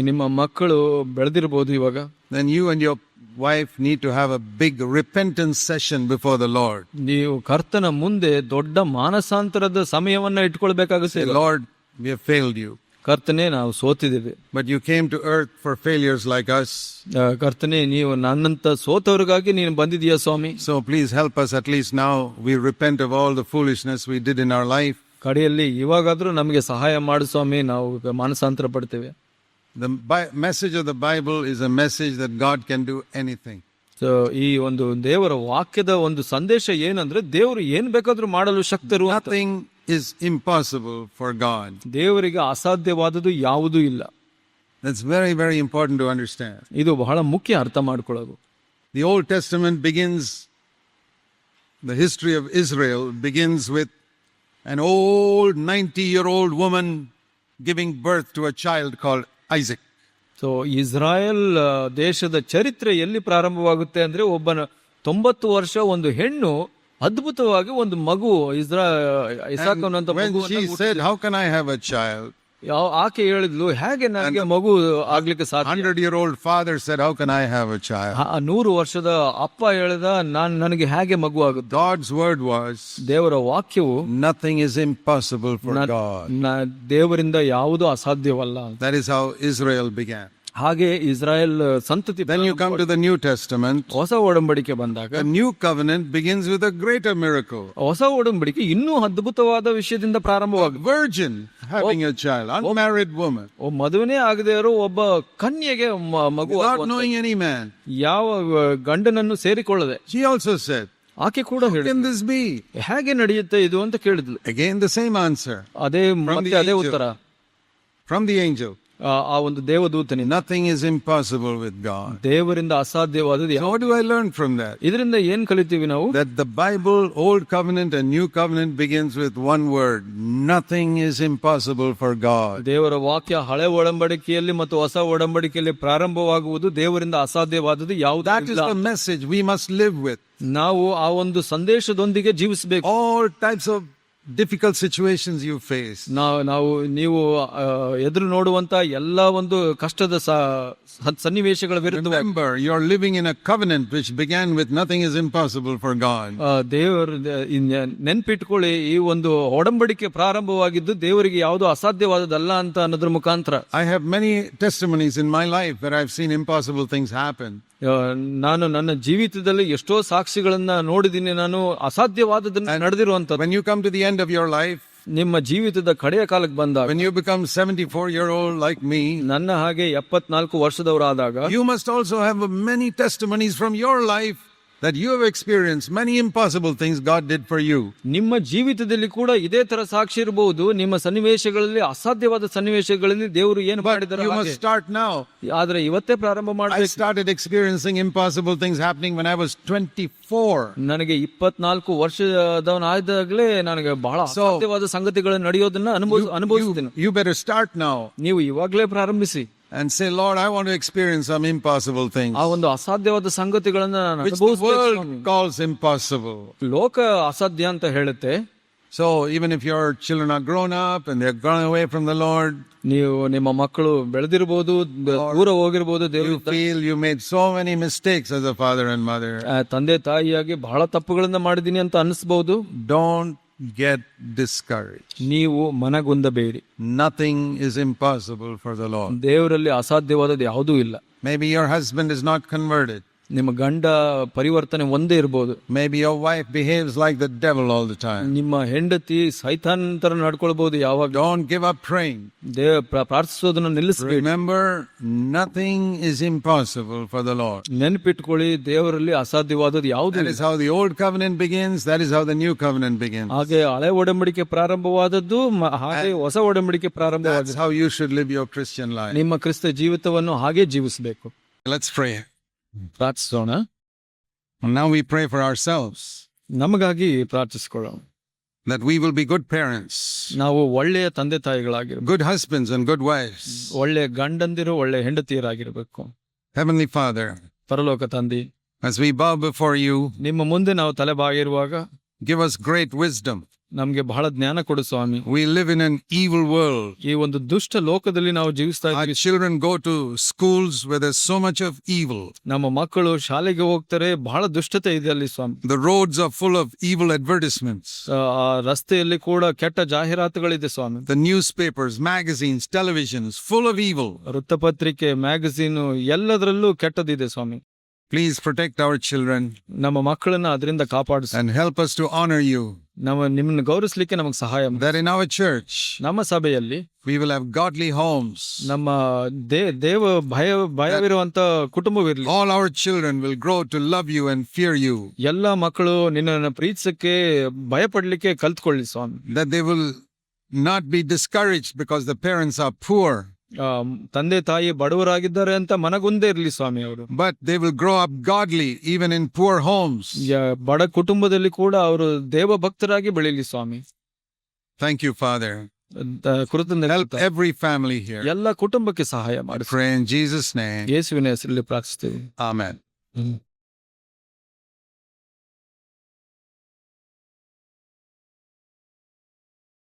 ನಿಮ್ಮ ಮಕ್ಕಳು ಬೆಳೆದಿರಬಹುದು ಇವಾಗ, then you and your wife need to have a big repentance session before the Lord. ನೀವು ಕರ್ತನ ಮುಂದೆ ದೊಡ್ಡ ಮಾನಸಾಂತರದ ಸಮಯವನ್ನ ಇಟ್ಕೊಳ್ಬೇಕಾಗುತ್ತೆ. Lord, we have failed you. ಕರ್ತನೆ, ನಾವು ಸೋತಿದ್ದೇವೆ, But you came to earth for failures like us. ಕರ್ತನೆ, ನೀವು ನನ್ನಂತ ಸೋತವ್ರಿಗಾಗಿ ನೀನು ಬಂದಿದೀಯ ಸ್ವಾಮಿ. So please help us at least now. We repent of all the foolishness we did in our life. ಕಡೆಯಲ್ಲಿ ಇವಾಗಾದ್ರೂ ನಮಗೆ ಸಹಾಯ ಮಾಡು ಸ್ವಾಮಿ, ನಾವು ಮಾನಸಾಂತರ ಪಡ್ತೇವೆ. The message of the Bible is a message that God can do anything. So ಈ ಒಂದು ದೇವರ ವಾಕ್ಯದ ಒಂದು ಸಂದೇಶ ಏನಂದ್ರೆ ದೇವರು ಏನ್ ಬೇಕಾದ್ರೂ ಮಾಡಲು ಶಕ್ತರು. Nothing is impossible for God. ದೇವರಿಗೆ ಅಸಾಧ್ಯವಾದದ್ದು ಯಾವುದೂ ಇಲ್ಲ. That's very, very important to understand. ಇದು ಬಹಳ ಮುಖ್ಯ ಅರ್ಥ ಮಾಡ್ಕೊಳ್ಳೋದು. The Old Testament begins, the history of Israel begins with an old 90-year-old woman giving birth to a child called Isaac. So Israel ದೇಶದ ಚರಿತ್ರೆ ಎಲ್ಲಿ ಪ್ರಾರಂಭವಾಗುತ್ತೆ ಅಂದ್ರೆ ಒಬ್ಬನ 90 ವರ್ಷ ಒಂದು ಹೆಣ್ಣು ಅದ್ಭುತವಾಗಿ ಒಂದು ಮಗು ಇಸಾಕನಂತ When she said, how can I have a child? ಆಕೆ ಹೇಳಿದ್ಲು, ಹೇಗೆ ನನಗೆ ಮಗು ಆಗ್ಲಿಕ್ಕೆ ಸಾಧ್ಯ? 100-year-old father said, how can I have a child? 100 ವರ್ಷದ ಅಪ್ಪ ಹೇಳಿದ, ನನಗೆ ಹೇಗೆ ಮಗು ಆಗುತ್ತೆ? God's word was, ದೇವರ ವಾಕ್ಯವು, nothing is impossible for God. ದೇವರಿಂದ ಯಾವುದೂ ಅಸಾಧ್ಯವಲ್ಲ. That is how Israel began. ಹಾಗೆ ಇಸ್ರಾಯೇಲ್ ಸಂತತಿ. Then you come to the New Testament. ಹೊಸ ಒಡಂಬಡಿಕೆ ಬಂದಾಗ The new covenant begins with a greater miracle. ಹೊಸ ಒಡಂಬಡಿಕೆ ಇನ್ನೂ ಅದ್ಭುತವಾದ ವಿಷಯದಿಂದ ಪ್ರಾರಂಭವಾಗುತ್ತೆ. Virgin having a child, unmarried woman, ಮದುವೆನೇ ಆಗದೆ ಇರೋ ಒಬ್ಬ ಕನ್ಯೆಗೆ ಮಗು, without knowing any man. ಯಾವ ಗಂಡನನ್ನು ಸೇರಿಕೊಳ್ಳದೆ. She also said, ಆಕೆ ಕೂಡ how can this be? ಹೇಗೆ ನಡೆಯುತ್ತೆ ಇದು ಅಂತ ಕೇಳಿದ್ಲು. Again the same answer ಅದೇ ಮತ್ತೆ ಅದೇ ಉತ್ತರ from the angel. ಆ ಒಂದು ದೇವದೂತನಿಂದ. Nothing is impossible with God. ದೇವರಿಂದ ಅಸಾಧ್ಯವಾದದ್ದು So what do I learn from that? ಇದರಿಂದ ಏನ್ ಕಲಿತೀವಿ ನಾವು? That the Bible, Old Covenant and New Covenant begins with one word. Nothing is impossible for God. ದೇವರ ವಾಕ್ಯ ಹಳೆ ಒಡಂಬಡಿಕೆಯಲ್ಲಿ ಮತ್ತು ಹೊಸ ಒಡಂಬಡಿಕೆಯಲ್ಲಿ ಪ್ರಾರಂಭವಾಗುವುದು ದೇವರಿಂದ ಅಸಾಧ್ಯವಾದದ್ದು ಯಾವುದೂ That is ಇಲ್ಲ. the message we must live with. ನಾವು ಆ ಒಂದು ಸಂದೇಶದೊಂದಿಗೆ ಜೀವಿಸಬೇಕು. All types of difficult situations you face. ನೀವು ಎದುರು ನೋಡುವಂತ ಎಲ್ಲಾ ಒಂದು ಕಷ್ಟದ ಸನ್ನಿವೇಶಗಳ ವಿರುದ್ಧವಾಗಿ Remember, you're living in a covenant which began with nothing is impossible for God. ದೇವರ ನೆನ್ಪಿಟ್ಕೊಳ್ಳಿ, ಈ ಒಂದು ಒಡಂಬಡಿಕೆ ಪ್ರಾರಂಭವಾಗಿದ್ದು ದೇವರಿಗೆ ಯಾವುದು ಅಸಾಧ್ಯವಾದದಲ್ಲ ಅಂತ ಅನ್ನೋದ್ರ ಮುಖಾಂತರ. I have many testimonies in my life where I've seen impossible things happen. ನಾನು ನನ್ನ ಜೀವಿತದಲ್ಲಿ ಎಷ್ಟೋ ಸಾಕ್ಷಿಗಳನ್ನ ನೋಡಿದ್ದೀನಿ, ನಾನು ಅಸಾಧ್ಯವಾದದನ್ನ ನಡೆದಿರುವಂತ. When you come to the end of your life, ನಿಮ್ಮ ಜೀವಿತದ ಕಡೆಯ ಕಾಲಕ್ಕೆ ಬಂದಾಗ, when you become 74-year-old like me, ನನ್ನ ಹಾಗೆ 74 ವರ್ಷದವರಾದಾಗ, you must also have many testimonies from your life that you have experienced many impossible things God did for you. ನಿಮ್ಮ ಜೀವಿತದಲ್ಲಿ ಕೂಡ ಇದೇ ತರ ಸಾಕ್ಷಿ ಇರಬಹುದು. ನಿಮ್ಮ ಸನ್ನಿವೇಶಗಳಲ್ಲಿ, ಅಸಾಧ್ಯವಾದ ಸನ್ನಿವೇಶಗಳಲ್ಲಿ ದೇವರು ಏನು ಮಾಡಿದ್ದಾರೆ. You must start now. ಆದ್ರೆ ಇವತ್ತೇ ಪ್ರಾರಂಭ I ಮಾಡಬೇಕು. started experiencing impossible things happening when I was 24. ನನಗೆ 24 ವರ್ಷದವನಾದಾಗಲೇ ನನಗೆ ಬಹಳ ಅಸಾಧ್ಯವಾದ ಸಂಗತಿಗಳು ನಡೆಯೋದನ್ನ ಅನುಭವಿಸಿದ್ದೀನಿ. You better start now ನೀವು ಇವಾಗಲೇ ಪ್ರಾರಂಭಿಸಿ and say, Lord, I want to experience some impossible things ಆ ಒಂದು ಅಸಾಧ್ಯವಾದ ಸಂಗತಿಗಳನ್ನ ನಾನು which the ಅನುಭವಿಸಬೇಕು. world calls impossible. ಲೋಕ ಅಸಾಧ್ಯ ಅಂತ ಹೇಳುತ್ತೆ. So even if your children are grown up and they're gone away from the Lord, ನೀವು ನಿಮ್ಮ ಮಕ್ಕಳು ಬೆಳೆದಿರಬಹುದು, ದೂರ ಹೋಗಿರಬಹುದು, you ದೇವರು feel you made so many mistakes as a father and mother, ತಂದೆ ತಾಯಿಯಾಗಿ ಬಹಳ ತಪ್ಪುಗಳನ್ನ ಮಾಡಿದೀನಿ ಅಂತ ಅನಿಸಬಹುದು. don't get discouraged. ನೀವು ಮನಗುಂದಬೇಡಿ. Nothing is impossible for the Lord. ದೇವರಲ್ಲಿ ಅಸಾಧ್ಯವಾದದ್ದು ಯಾವುದೂ ಇಲ್ಲ. Maybe your husband is not converted. ನಿಮ್ಮ ಗಂಡ ಪರಿವರ್ತನೆ ಒಂದೇ ಇರಬಹುದು. Maybe your wife behaves like the devil all the time. ನಿಮ್ಮ ಹೆಂಡತಿ ಸೈತಾನ್ ತರ ನಡ್ಕೊಳ್ಬಹುದು ಯಾವಾಗ. Don't give up praying. ಪ್ರಾರ್ಥಿಸೋದನ್ನ ನಿಲ್ಲಿಸಬೇಡಿ. Remember, nothing is impossible for the Lord. ನೆನಪಿಟ್ಕೊಳ್ಳಿ, ದೇವರಲ್ಲಿ ಅಸಾಧ್ಯವಾದದ್ದು ಯಾವುದೂ That ಇಲ್ಲ. is how the old covenant begins. That is how the new covenant begins. ಹಾಗೆ ಹಳೆ ಒಡಂಬಡಿಕೆ ಪ್ರಾರಂಭವಾದದ್ದು, ಹಾಗೆ ಹೊಸ ಒಡಂಬಡಿಕೆ That's ಪ್ರಾರಂಭವಾದದ್ದು. how you should live your Christian life. ನಿಮ್ಮ ಕ್ರಿಸ್ತ ಜೀವಿತವನ್ನು ಹಾಗೆ ಜೀವಿಸಬೇಕು. Let's pray. ಪ್ರಾರ್ಥಿಸೋಣ. Now we pray for ourselves ನಮಗಾಗಿ ಪ್ರಾರ್ಥಿಸಿಕೊಳ್ಳೋಣ. that we will be good parents, ನಾವು ಒಳ್ಳೆಯ ತಂದೆ ತಾಯಿಗಳಾಗಿರ್ಬೇಕು, good husbands and good wives. ಒಳ್ಳೆ ಗಂಡಂದಿರು, ಒಳ್ಳೆ ಹೆಂಡತಿಯರಾಗಿರ್ಬೇಕು. Heavenly Father, ಪರಲೋಕ ತಂದೆ, as we bow before you, ನಿಮ್ಮ ಮುಂದೆ ನಾವು ತಲೆಬಾಗಿರುವಾಗ give us great wisdom. ನಮ್ಗೆ ಬಹಳ ಜ್ಞಾನ ಕೊಡು ಸ್ವಾಮಿ. We live in an evil world. ಈ ಒಂದು ದುಷ್ಟ ಲೋಕದಲ್ಲಿ ನಾವು ಜೀವಿಸ್ತಾ Our ಇದ್ದೀವಿ. children go to schools where there's so much of evil. ನಮ್ಮ ಮಕ್ಕಳು ಶಾಲೆಗೆ ಹೋಗ್ತಾರೆ, ಬಹಳ ದುಷ್ಟತೆ ಇದೆ ಅಲ್ಲಿ ಸ್ವಾಮಿ. The roads are full of evil advertisements. ಆ ರಸ್ತೆಯಲ್ಲಿ ಕೂಡ ಕೆಟ್ಟ ಜಾಹೀರಾತುಗಳಿದೆ ಸ್ವಾಮಿ. The newspapers, magazines, televisions, full of evil. ವೃತ್ತಪತ್ರಿಕೆ, ಮ್ಯಾಗಝೀನು ಎಲ್ಲದರಲ್ಲೂ ಕೆಟ್ಟದಿದೆ ಸ್ವಾಮಿ. Please protect our children ನಮ್ಮ ಮಕ್ಕಳನ್ನ ಅದರಿಂದ ಕಾಪಾಡಿಸಿ. and help us to honor you. ನಿಮ್ಮನ್ನು ಗೌರವಿಸಲಿಕ್ಕೆ ನಮಗೆ ಸಹಾಯ ಮಾಡಿ. That in our church ನಮ್ಮ ಸಭೆಯಲ್ಲಿ we will have godly homes. ನಮ್ಮ ದೇವ ಭಯವಿರುವಂತ ಕುಟುಂಬವಿರಲಿ. All our children will grow to love you and fear you. ಎಲ್ಲ ಮಕ್ಕಳು ನಿನ್ನನ್ನು ಪ್ರೀತಿಸಕ್ಕೆ ಭಯಪಡ್ಲಿಕ್ಕೆ ಕಲ್ತ್ಕೊಳ್ಳಿ ಸ್ವಾಮಿ. That they will not be discouraged because the parents are poor. ತಂದೆ ತಾಯಿ ಬಡವರಾಗಿದ್ದಾರೆ ಅಂತ ಮನಗುಂದೇ ಇರಲಿ ಸ್ವಾಮಿ ಅವರು. But they will grow up godly even in poor homes. ಬಡ ಕುಟುಂಬದಲ್ಲಿ ಕೂಡ ಅವರು ದೇವ ಭಕ್ತರಾಗಿ ಬೆಳೀಲಿ ಸ್ವಾಮಿ. Thank you, Father. ಕೃತಜ್ಞತೆ. Help every family here. ಎಲ್ಲ ಕುಟುಂಬಕ್ಕೆ ಸಹಾಯ ಮಾಡಿ. Pray in Jesus' name. ಯೇಸುವಿನ ಹೆಸರಲ್ಲಿ ಪ್ರಾರ್ಥಿಸ್ತೇವೆ. Amen.